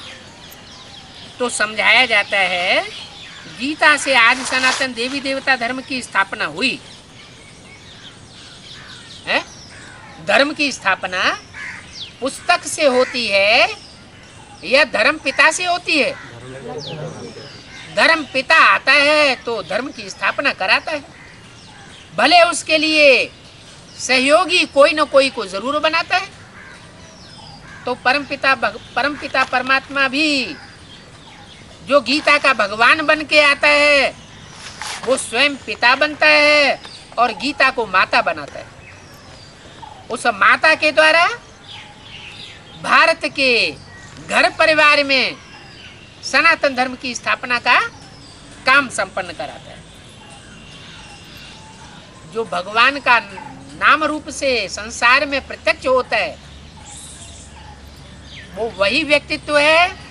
S1: तो समझाया जाता है गीता से आज सनातन देवी देवता धर्म की स्थापना हुई है। धर्म की स्थापना पुस्तक से होती है या धर्म पिता से होती है? धर्म पिता आता है तो धर्म की स्थापना कराता है, भले उसके लिए सहयोगी कोई न कोई को जरूर बनाता है। तो परमपिता परमात्मा भी जो गीता का भगवान बन के आता है वो स्वयं पिता बनता है और गीता को माता बनाता है। उस माता के द्वारा भारत के घर परिवार में सनातन धर्म की स्थापना का काम संपन्न कराता है। जो भगवान का नाम रूप से संसार में प्रत्यक्ष होता है वो वही व्यक्तित्व है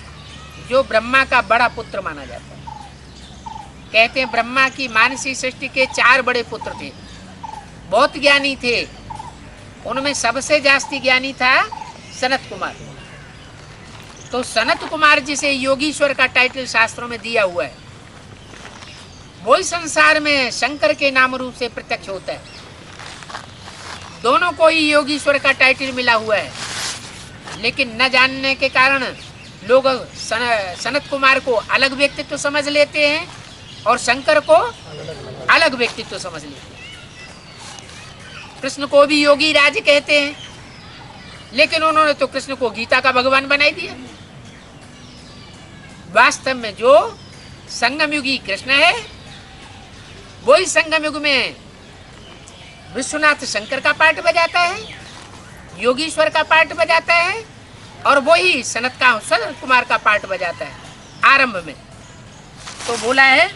S1: जो ब्रह्मा का बड़ा पुत्र माना जाता है। कहते हैं ब्रह्मा की मानसी सृष्टि के 4 बड़े पुत्र थे, बहुत ज्ञानी थे। उनमें सबसे जास्ती ज्ञानी था सनत कुमार। तो सनत कुमार जिसे योगीश्वर का टाइटल शास्त्रों में दिया हुआ है, वही संसार में शंकर के नाम रूप से प्रत्यक्ष होता है। दोनों को ही योगीश्वर का टाइटल मिला हुआ है, लेकिन न जानने के कारण लोग सनत कुमार को अलग व्यक्तित्व समझ लेते हैं और शंकर को अलग व्यक्तित्व समझ लेते हैं। कृष्ण को भी योगी राज कहते हैं, लेकिन उन्होंने तो कृष्ण को गीता का भगवान बनाई दिया। वास्तव में जो संगम युगी कृष्ण है वही संगम युग में विश्वनाथ शंकर का पार्ट बजाता है, योगीश्वर का पार्ट बजाता है, और वही सनत कुमार का पार्ट बजाता है आरंभ में। तो बोला है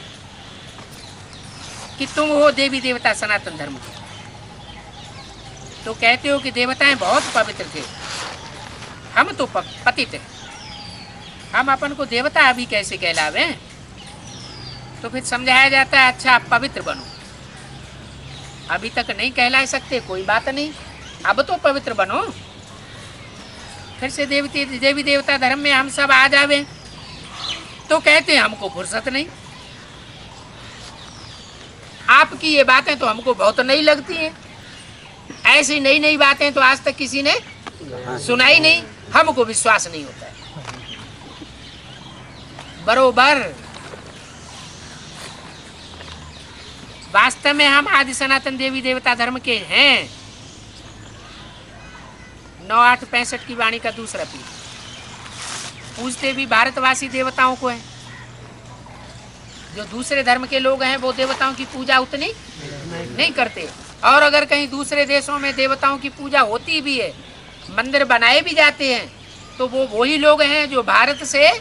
S1: कि तुम हो देवी देवता सनातन धर्म के। तो कहते हो कि देवताएं बहुत पवित्र थे, हम तो पतित हैं, हम अपन को देवता अभी कैसे कहलावे? तो फिर समझाया जाता है अच्छा आप पवित्र बनो। अभी तक नहीं कहला सकते, कोई बात नहीं, अब तो पवित्र बनो। फिर से देवी देवता धर्म में हम सब आ जावे तो कहते हैं हमको फुर्सत नहीं। आपकी ये बातें तो हमको बहुत नई लगती हैं। ऐसी नई नई बातें तो आज तक किसी ने सुनाई नहीं, हमको विश्वास नहीं होता है। बरोबर वास्तव में हम आदि सनातन देवी देवता धर्म के हैं। 9865 की वाणी का दूसरा पीठ। पूजते भी भारतवासी देवताओं को है। जो दूसरे धर्म के लोग हैं वो देवताओं की पूजा उतनी नहीं करते। और अगर कहीं दूसरे देशों में देवताओं की पूजा होती भी है, मंदिर बनाए भी जाते हैं, तो वो वही लोग हैं जो भारत से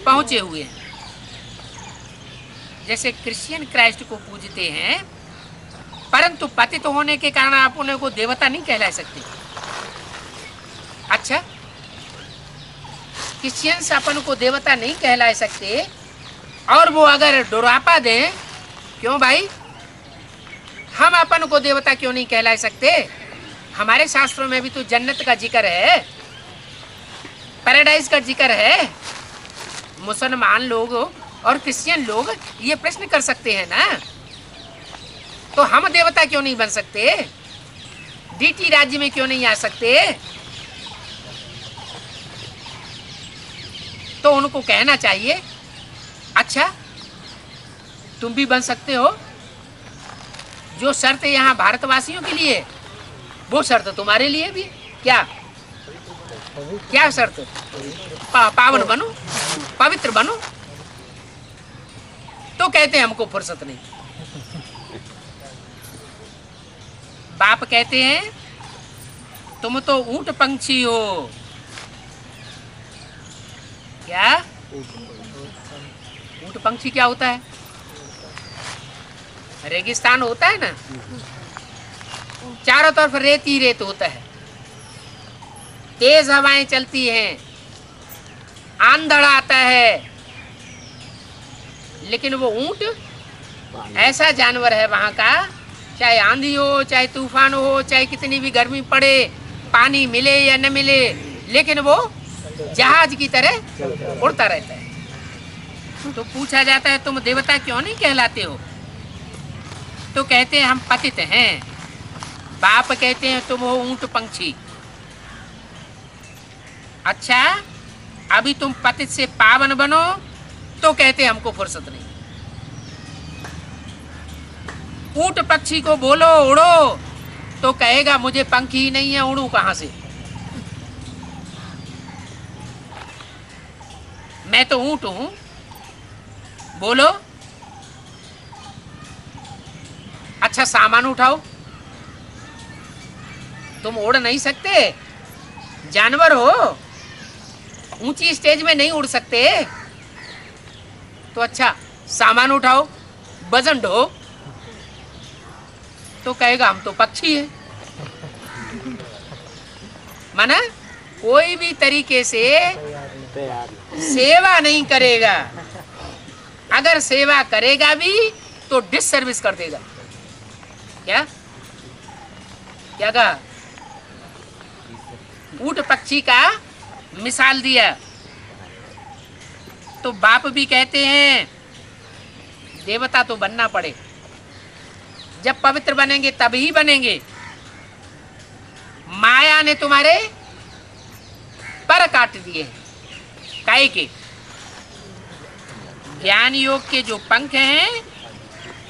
S1: पहुंचे हुए हैं। जैसे क्रिश्चियन क्राइस्ट को पूजते हैं, परंतु पतित होने के कारण आप उन्हें को देवता नहीं कहला सकते। अच्छा, क्रिश्चियंस अपन को देवता नहीं कहला सकते, और वो अगर डोरापा दें, क्यों भाई हम अपन को देवता क्यों नहीं कहला सकते? हमारे शास्त्रों में भी तो जन्नत का जिक्र है, पैराडाइज का जिक्र है। मुसलमान लोग और क्रिश्चियन लोग ये प्रश्न कर सकते हैं ना, तो हम देवता क्यों नहीं बन सकते? डीटी राज्य में क्यों नहीं आ सकते? तो उनको कहना चाहिए, अच्छा तुम भी बन सकते हो। जो शर्त यहाँ भारतवासियों के लिए, वो शर्त तुम्हारे लिए भी। क्या क्या शर्त? पावन बनो, पवित्र बनो। तो कहते हैं हमको फुर्सत नहीं। बाप कहते हैं तुम तो ऊंट पंछी हो। क्या ऊंट पंछी क्या होता है? रेगिस्तान होता है ना, चारों तरफ रेत ही रेत होता है, तेज हवाएं चलती हैं, आंधड़ आता है, लेकिन वो ऊंट ऐसा जानवर है वहां का, चाहे आंधी हो, चाहे तूफान हो, चाहे कितनी भी गर्मी पड़े, पानी मिले या न मिले, लेकिन वो जहाज की तरह उड़ता रहता है। तो पूछा जाता है तुम देवता क्यों नहीं कहलाते हो? तो कहते हैं हम पतित हैं। बाप कहते हैं तुम हो ऊंट पंछी। अच्छा, अभी तुम पतित से पावन बनो, तो कहते हैं हमको फुर्सत नहीं। ऊंट पक्षी को बोलो उड़ो, तो कहेगा मुझे पंख ही नहीं है, उड़ूं कहां से? मैं तो ऊंट हूं, बोलो। अच्छा, सामान उठाओ, तुम उड़ नहीं सकते, जानवर हो, ऊंची स्टेज में नहीं उड़ सकते। तो अच्छा सामान उठाओ, वजन ढो, तो कहेगा हम तो पक्षी हैं। माना कोई भी तरीके से सेवा नहीं करेगा। अगर सेवा करेगा भी तो डिससर्विस कर देगा। क्या क्या कहा? ऊंट पक्षी का मिसाल दिया। तो बाप भी कहते हैं देवता तो बनना पड़े, जब पवित्र बनेंगे तभी बनेंगे। माया ने तुम्हारे पर काट दिए, काहे के? ज्ञान योग के जो पंख हैं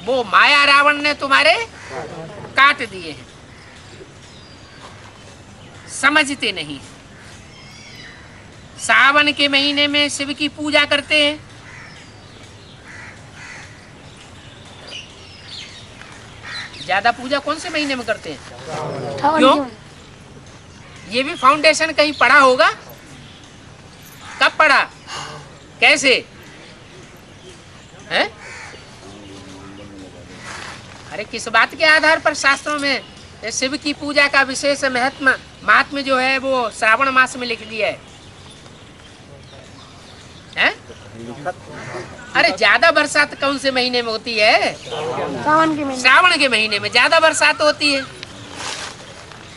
S1: वो माया रावण ने तुम्हारे काट दिए हैं। समझते नहीं। सावन के महीने में शिव की पूजा करते हैं, ज्यादा पूजा कौन से महीने में करते हैं? क्यों? ये भी फाउंडेशन कहीं पढ़ा होगा? कब पढ़ा? कैसे है? अरे किस बात के आधार पर शास्त्रों में शिव की पूजा का विशेष महात्म्य जो है वो श्रावण मास में लिख दिया है? अरे ज्यादा बरसात कौन से महीने में होती है? श्रावण के महीने में ज्यादा बरसात होती है।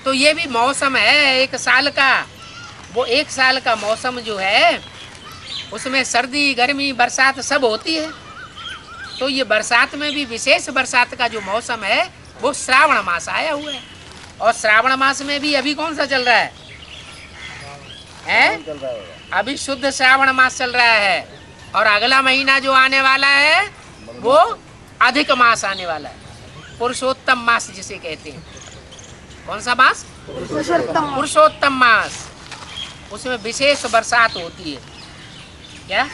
S1: तो ये भी मौसम है एक साल का। वो एक साल का मौसम जो है उसमें सर्दी गर्मी बरसात सब होती है। तो ये बरसात में भी विशेष बरसात का जो मौसम है वो श्रावण मास आया हुआ है। और श्रावण मास में भी अभी कौन सा चल रहा है? अभी शुद्ध श्रावण मास चल रहा है। और अगला महीना जो आने वाला है वो अधिक मास आने वाला है, पुरुषोत्तम मास जिसे कहते हैं। कौन सा मास? पुरुषोत्तम मास। उसमें विशेष बरसात होती है। क्या?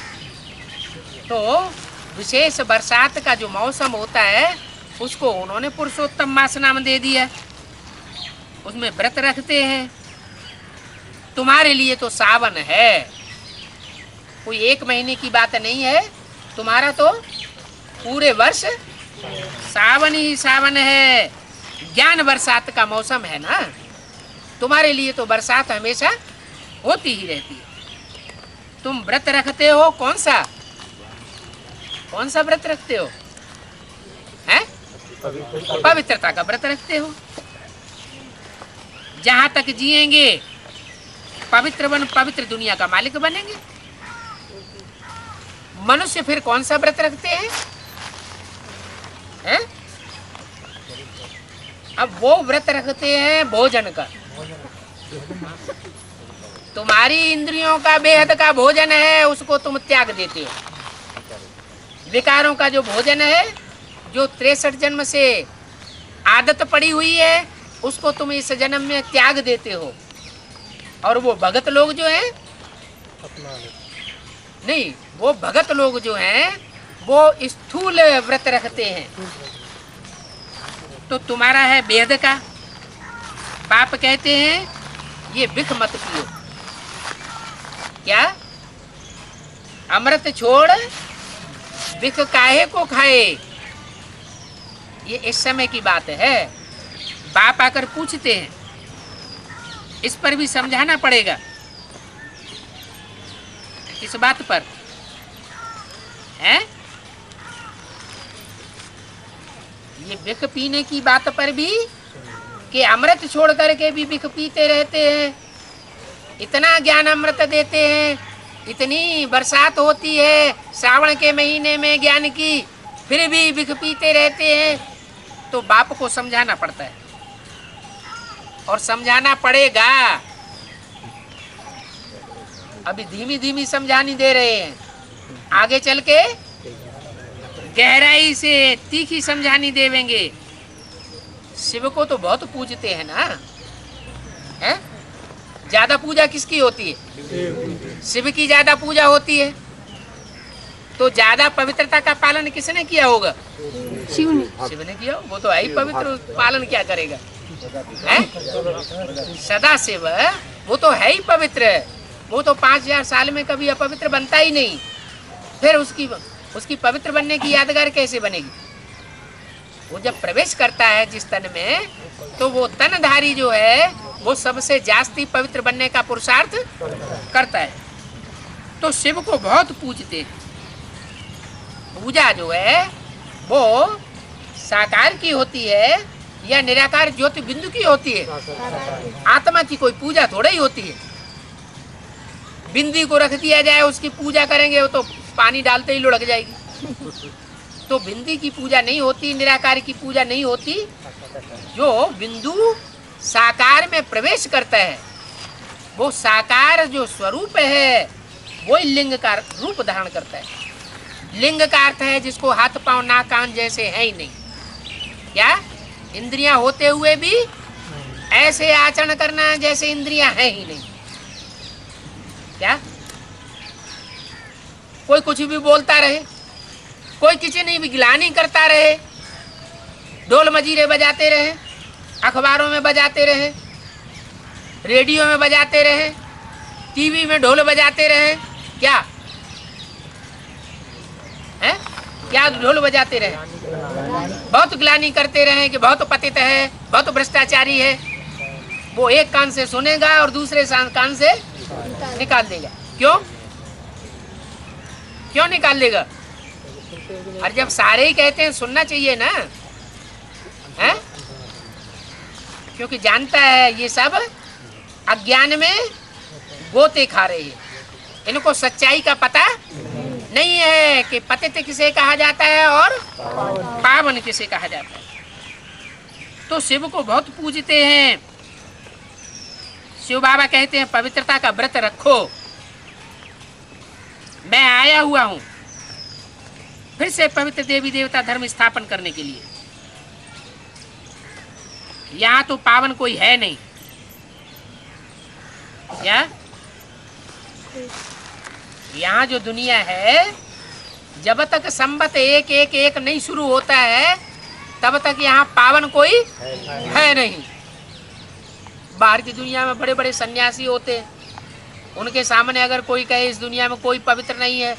S1: तो विशेष बरसात का जो मौसम होता है उसको उन्होंने पुरुषोत्तम मास नाम दे दिया। उसमें व्रत रखते हैं। तुम्हारे लिए तो सावन है, कोई एक महीने की बात नहीं है। तुम्हारा तो पूरे वर्ष सावन ही सावन है। ज्ञान बरसात का मौसम है ना, तुम्हारे लिए तो बरसात हमेशा होती ही रहती है। तुम व्रत रखते हो, कौन सा व्रत रखते हो? हैं? पवित्रता का व्रत रखते हो। जहां तक जिएंगे पवित्र दुनिया का मालिक बनेंगे। मनुष्य फिर कौन सा व्रत रखते हैं? हैं? अब वो व्रत रखते हैं भोजन का। तुम्हारी इंद्रियों का बेहद का भोजन है, उसको तुम त्याग देते हो। विकारों का जो भोजन है, जो 63 जन्म से आदत पड़ी हुई है, उसको तुम इस जन्म में त्याग देते हो। और वो भगत लोग जो हैं, नहीं, वो भगत लोग जो हैं वो स्थूल व्रत रखते हैं। तो तुम्हारा है बेहद का। बाप कहते हैं ये विख मत पियो। क्या? अमृत छोड़ विख काहे को खाए? ये इस समय की बात है। बाप आकर पूछते हैं, इस पर भी समझाना पड़ेगा। इस बात पर है, ये विख पीने की बात पर भी कि अमृत छोड़ करके भी विख पीते रहते हैं। इतना ज्ञान अमृत देते हैं, इतनी बरसात होती है श्रावण के महीने में ज्ञान की, फिर भी विख पीते रहते हैं। तो बाप को समझाना पड़ता है और समझाना पड़ेगा। अभी धीमी धीमी समझानी दे रहे हैं, आगे चल के गहराई से तीखी समझानी देवेंगे। शिव को तो बहुत पूजते हैं ना, हैं? ज्यादा पूजा किसकी होती है? शिव की ज्यादा पूजा होती है। तो ज्यादा पवित्रता का पालन किसने किया होगा? शिव ने किया। वो तो है ही पवित्र, पालन क्या करेगा? है? सदा शिव वो तो है ही पवित्र। वो तो 5000 साल में कभी अपवित्र बनता ही नहीं। फिर उसकी पवित्र बनने की यादगार कैसे बनेगी? वो जब प्रवेश करता है जिस तन में, तो वो तनधारी जो है वो सबसे जास्ती पवित्र बनने का पुरुषार्थ करता है। तो शिव को बहुत पूजते हैं। पूजा जो है वो साकार की होती है या निराकार ज्योति बिंदु की होती है। आत्मा की कोई पूजा थोड़ा ही होती है। बिंदी को रख दिया जाए, उसकी पूजा करेंगे वो तो पानी डालते ही लुढ़क जाएगी। तो बिंदी की पूजा नहीं होती, निराकार की पूजा नहीं होती। जो बिंदु साकार में प्रवेश करता है, वो साकार जो स्वरूप है वही लिंग का रूप धारण करता है। लिंग का अर्थ है जिसको हाथ पांव नाक कान जैसे है ही नहीं। क्या? इंद्रियां होते हुए भी ऐसे आचरण करना जैसे इंद्रियां है ही नहीं। क्या? कोई कुछ भी बोलता रहे, कोई किसी ने भी गिलानी करता रहे, ढोल मजीरे बजाते रहे, अखबारों में बजाते रहे, रेडियो में बजाते रहे, टीवी में ढोल बजाते रहे। क्या है? क्या ढोल बजाते रहे? बहुत ग्लानि करते रहे कि बहुत पतित है, बहुत भ्रष्टाचारी है। वो एक कान से सुनेगा और दूसरे कान से निकाल देगा। क्यों? क्यों निकाल देगा? और जब सारे ही कहते हैं सुनना चाहिए ना, है? क्योंकि जानता है ये सब अज्ञान में गोते खा रहे हैं। इनको सच्चाई का पता नहीं है कि पतित किसे कहा जाता है और पावन किसे कहा जाता है। तो शिव को बहुत पूजते हैं। शिव बाबा कहते हैं पवित्रता का व्रत रखो। मैं आया हुआ हूं फिर से पवित्र देवी देवता धर्म स्थापन करने के लिए। यहां तो पावन कोई है नहीं। क्या यहाँ जो दुनिया है, जब तक संबत एक एक एक नहीं शुरू होता है तब तक यहाँ पावन कोई है नहीं। बाहर की दुनिया में बड़े बड़े सन्यासी होते हैं, उनके सामने अगर कोई कहे इस दुनिया में कोई पवित्र नहीं है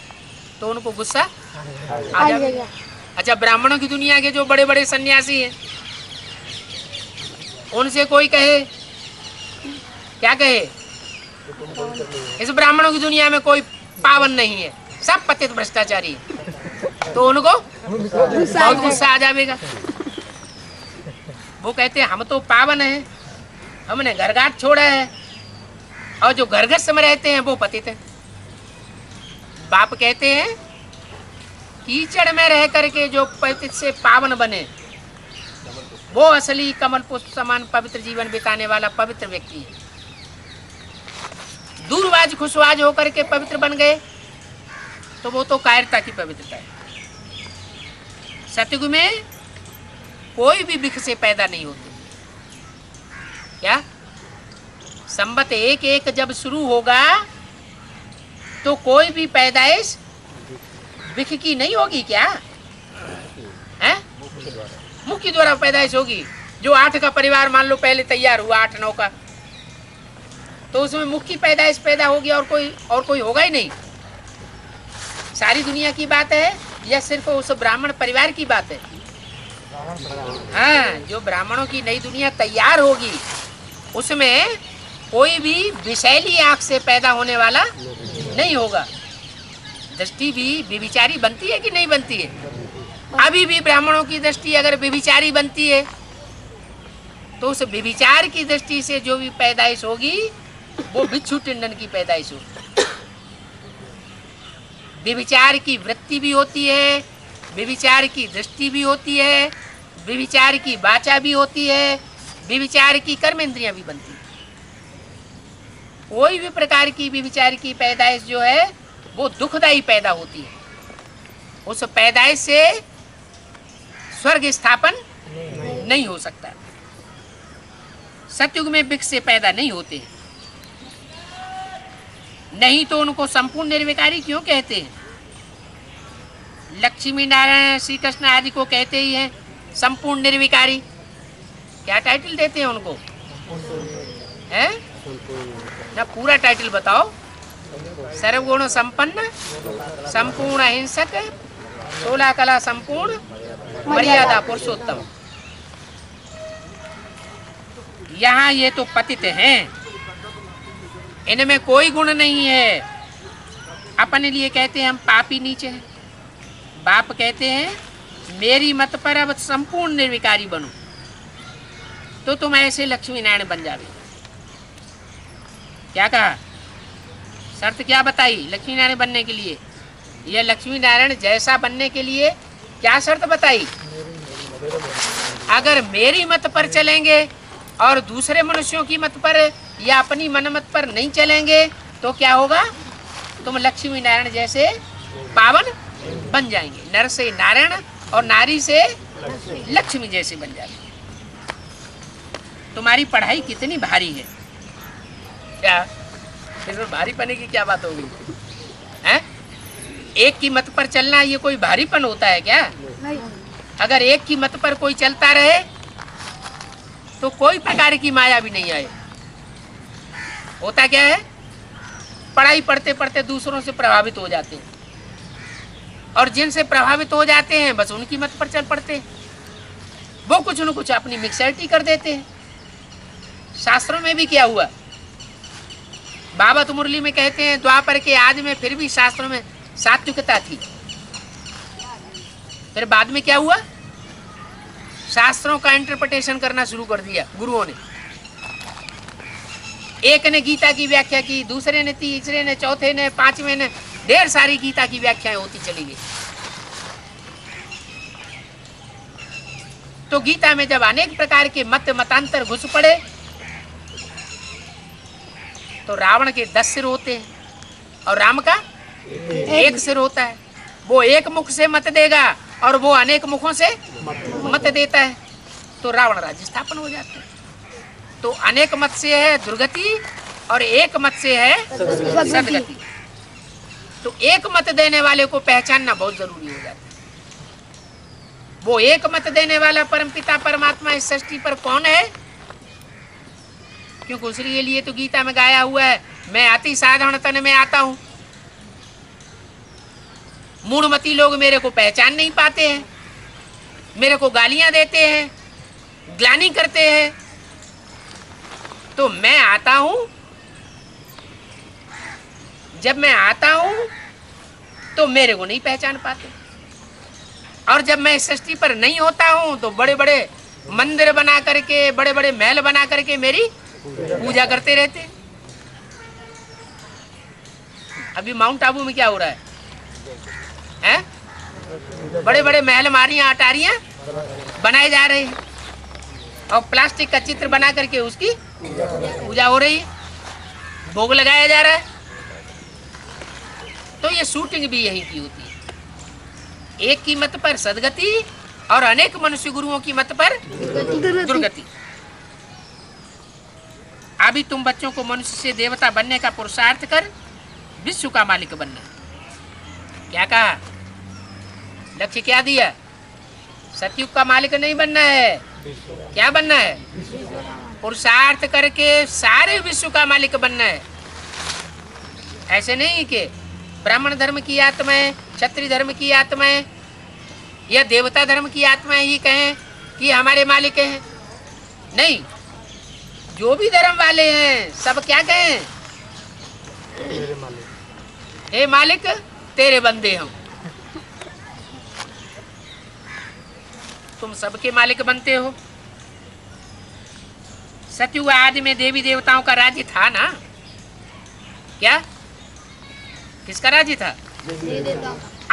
S1: तो उनको गुस्सा आ जाएगा। अच्छा, ब्राह्मणों की दुनिया के जो बड़े बड़े सन्यासी हैं उनसे कोई कहे, क्या कहे, इस ब्राह्मणों की दुनिया में कोई पावन नहीं है, सब पतित भ्रष्टाचारी है, तो उनको बहुत गुस्सा आ जाएगा। वो कहते हैं हम तो पावन हैं, हमने घरघाट छोड़ा है, और जो घरगृहस्थ में रहते हैं वो पतित हैं। बाप कहते हैं कीचड़ में रह करके जो पतित से पावन बने वो असली कमल पुष्प समान पवित्र जीवन बिताने वाला पवित्र व्यक्ति है। दूरबाज खुशवाज होकर के पवित्र बन गए तो वो तो कायरता की पवित्रता है। सतयुग में कोई भी विख से पैदा नहीं होते। क्या संबत एक एक जब शुरू होगा तो कोई भी पैदाइश विख की नहीं होगी। क्या है? मुख्य द्वारा पैदाइश होगी। जो 8 का परिवार मान लो पहले तैयार हुआ, 8-9 का, तो उसमें मुख्य पैदाइश पैदा होगी और कोई होगा ही नहीं। सारी दुनिया की बात है या सिर्फ उस ब्राह्मण परिवार की बात है? हाँ, जो ब्राह्मणों की नई दुनिया तैयार होगी उसमें कोई भी विषैली आंख से पैदा होने वाला नहीं होगा। दृष्टि भी व्यभिचारी बनती है कि नहीं बनती है? अभी भी ब्राह्मणों की दृष्टि अगर व्यभिचारी बनती है तो उस व्यभिचार की दृष्टि से जो भी पैदाइश होगी वो बिच्छू टिंडन की पैदाइश होगी। व्यभिचार की वृत्ति भी होती है, व्यभिचार की दृष्टि भी होती है, व्यभिचार की वाचा भी होती है, व्यभिचार की कर्मेंद्रियां भी बनती है। कोई भी प्रकार की व्यभिचार की पैदाइश जो है वो दुखदायी पैदा होती है। उस पैदाइश से स्वर्ग स्थापन नहीं हो सकता। सतयुग में विख से पैदा नहीं होते, नहीं तो उनको संपूर्ण निर्विकारी क्यों कहते हैं? लक्ष्मी नारायण श्री कृष्ण आदि को कहते ही हैं संपूर्ण निर्विकारी। क्या टाइटल देते हैं उनको? हैं? ना पूरा टाइटल बताओ। सर्वगुण संपन्न, संपूर्ण अहिंसक, 16 कला संपूर्ण, मर्यादा पुरुषोत्तम। यहाँ ये तो पतित हैं, इनमें कोई गुण नहीं है। अपने लिए कहते हैं हम पापी नीचे हैं। बाप कहते हैं मेरी मत पर अब संपूर्ण निर्विकारी बनो तो तुम ऐसे लक्ष्मी नारायण बन जाओगे। क्या कहा? शर्त क्या बताई लक्ष्मी नारायण बनने के लिए? यह लक्ष्मी नारायण जैसा बनने के लिए क्या शर्त बताई? अगर मेरी मत पर चलेंगे और दूसरे मनुष्यों की मत पर या अपनी मनमत पर नहीं चलेंगे तो क्या होगा? तुम लक्ष्मी नारायण जैसे पावन बन जाएंगे। नर से नारायण और नारी से लक्ष्मी जैसे बन जाएंगे। तुम्हारी पढ़ाई कितनी भारी है? क्या इसमें भारी पने की क्या बात होगी? हैं? एक की मत पर चलना ये कोई भारीपन होता है क्या? नहीं। अगर एक की मत पर कोई चलता रहे तो कोई प्रकार की माया भी नहीं आए। होता क्या है? पढ़ाई पढ़ते पढ़ते दूसरों से प्रभावित हो जाते हैं, और जिनसे प्रभावित हो जाते हैं बस उनकी मत पर चल पड़ते हैं। वो कुछ न कुछ अपनी मिक्सरिटी कर देते हैं। शास्त्रों में भी क्या हुआ? बाबा तो मुरली में कहते हैं द्वापर के आदि में फिर भी शास्त्रों में सात्विकता थी। फिर बाद में क्या हुआ? शास्त्रों का इंटरप्रिटेशन करना शुरू कर दिया गुरुओं ने। एक ने गीता की व्याख्या की, दूसरे ने, तीसरे ने, चौथे ने, पांचवें ने, ढेर सारी गीता की व्याख्याएं होती चली गई। तो गीता में जब अनेक प्रकार के मतांतर घुस पड़े तो रावण के 10 सिर होते हैं और राम का एक सिर होता है। वो एक मुख से मत देगा और वो अनेक मुखों से मत देता है, तो रावण राज्य स्थापन हो जाता है। तो अनेक मत से है दुर्गति और एक मत से है सदगति। तो एक मत देने वाले को पहचानना बहुत जरूरी हो जाता है। वो एक मत देने वाला परमपिता परमात्मा इस सृष्टि पर कौन है? क्योंकि उसके लिए तो गीता में गाया हुआ है, मैं अति साधारण तन में आता हूं। मूढ़मती लोग मेरे को पहचान नहीं पाते हैं, मेरे को गालियां देते हैं, ग्लानि करते हैं। तो मैं आता हूं, जब मैं आता हूं तो मेरे को नहीं पहचान पाते, और जब मैं इस सृष्टि पर नहीं होता हूं तो बड़े बड़े मंदिर बना करके, बड़े बड़े महल बना करके मेरी पूजा करते रहते हैं। अभी माउंट आबू में क्या हो रहा है? बड़े बड़े महल, मारियां, अटारियां बनाए जा रहे हैं और प्लास्टिक का चित्र बना करके उसकी पूजा हो रही है, भोग लगाया जा रहा है। तो ये शूटिंग भी यहीं की होती है, एक की मत पर सदगति और अनेक मनुष्य गुरुओं की मत पर दुर्गति। अभी तुम बच्चों को मनुष्य से देवता बनने का पुरुषार्थ कर विश्व का मालिक बनना। क्या कहा? लक्ष्य क्या दिया? सतयुग का मालिक नहीं बनना है, क्या बनना है? पुरुषार्थ करके सारे विश्व का मालिक बनना है। ऐसे नहीं कि ब्राह्मण धर्म की आत्माएं, क्षत्रिय धर्म की आत्माएं या देवता धर्म की आत्माएं ही कहें कि हमारे मालिक हैं। नहीं, जो भी धर्म वाले हैं सब क्या कहें? हे मालिक, तेरे बंदे हम। तुम सबके मालिक बनते हो। सतयुग आदि में देवी देवताओं का राज्य था ना? क्या? किसका राज्य था?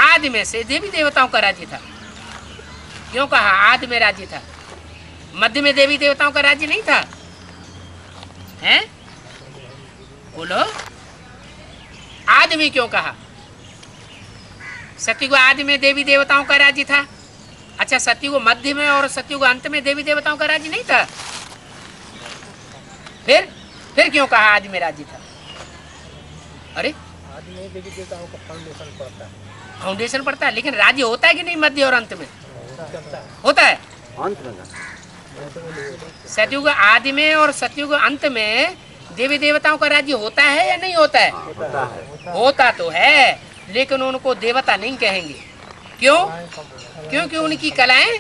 S1: आदि में से देवी देवताओं का राज्य था। क्यों कहा आदि में राज्य था? मध्य में देवी देवताओं का राज्य नहीं था? हैं? बोलो, आदि में क्यों कहा? सतयुग आदि में देवी देवताओं का राज्य था। अच्छा, सतयुग मध्य में और सतयुग अंत में देवी देवताओं का राज्य नहीं था? फिर क्यों कहा आदि में राज्य था? अरे
S2: आदि में देवी देवताओं का फाउंडेशन पड़ता है,
S1: फाउंडेशन पड़ता है, लेकिन राज्य होता है कि नहीं मध्य और अंत में? होता है।
S3: अंत में
S1: सतयुग आदि में और सतयुग अंत में देवी देवताओं का राज्य होता है या नहीं होता है?
S3: होता है।
S1: होता तो है, लेकिन उनको देवता नहीं कहेंगे। क्यों? क्योंकि उनकी कलाएं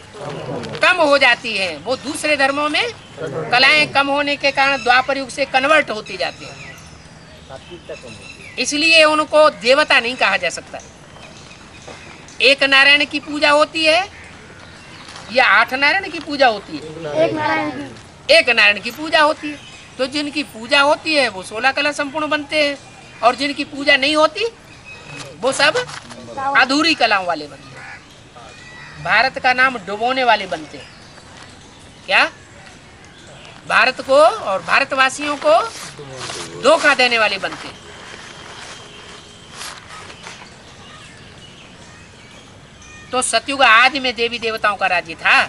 S1: कम हो जाती हैं। वो दूसरे धर्मों में कलाएं कम होने के कारण द्वापर युग से कन्वर्ट होती जाती हैं, इसलिए उनको देवता नहीं कहा जा सकता। एक नारायण की पूजा होती है या 8 नारायण की पूजा होती है? एक नारायण की पूजा होती है। तो जिनकी पूजा होती है वो 16 कला संपूर्ण बनते हैं, और जिनकी पूजा नहीं होती वो सब अधूरी कलाओं वाले बनते हैं। भारत का नाम डुबोने वाले बनते हैं। क्या? भारत को और भारतवासियों को धोखा देने वाले बनते हैं। तो सतयुग आदि में देवी देवताओं का राज्य था।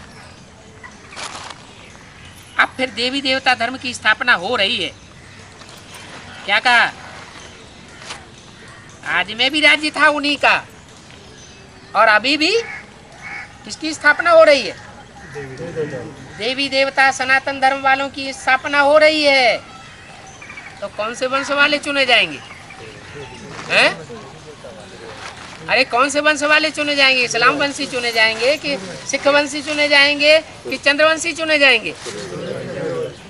S1: अब फिर देवी देवता धर्म की स्थापना हो रही है। क्या कहा? आदि में भी राज्य था उन्हीं का, और अभी भी किसकी स्थापना हो रही है? देवी देवता सनातन धर्म वालों की स्थापना हो रही है। तो कौन से वंश वाले चुने जाएंगे? हैं? अरे कौन से वंश वाले चुने जाएंगे? इस्लाम वंशी चुने जाएंगे कि सिख वंशी चुने जाएंगे कि चंद्रवंशी चुने जाएंगे?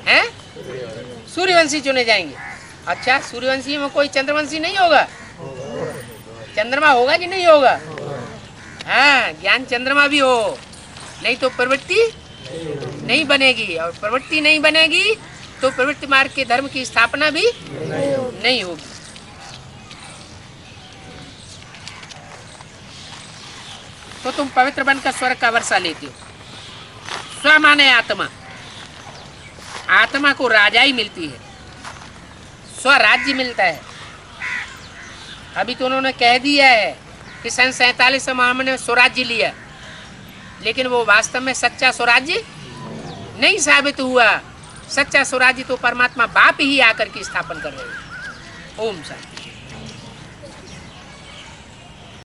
S1: हैं? सूर्यवंशी चुने जाएंगे। अच्छा, सूर्यवंशी में कोई चंद्रवंशी नहीं होगा? चंद्रमा होगा कि नहीं होगा? हाँ, ज्ञान चंद्रमा भी हो, नहीं तो प्रवृत्ति नहीं बनेगी, और प्रवृत्ति नहीं बनेगी तो प्रवृत्ति मार्ग के धर्म की स्थापना भी नहीं होगी। तो तुम पवित्र बनकर स्वर्ग का वर्षा लेते हो। स्व माने आत्मा, आत्मा को राजाई मिलती है, स्वराज्य मिलता है। अभी तो उन्होंने कह दिया है कि सन 47 में हमने स्वराज्य लिया, लेकिन वो वास्तव में सच्चा स्वराज्य नहीं साबित हुआ। सच्चा स्वराज्य तो परमात्मा बाप ही आकर के स्थापन कर रहे हैं। ओम शांति।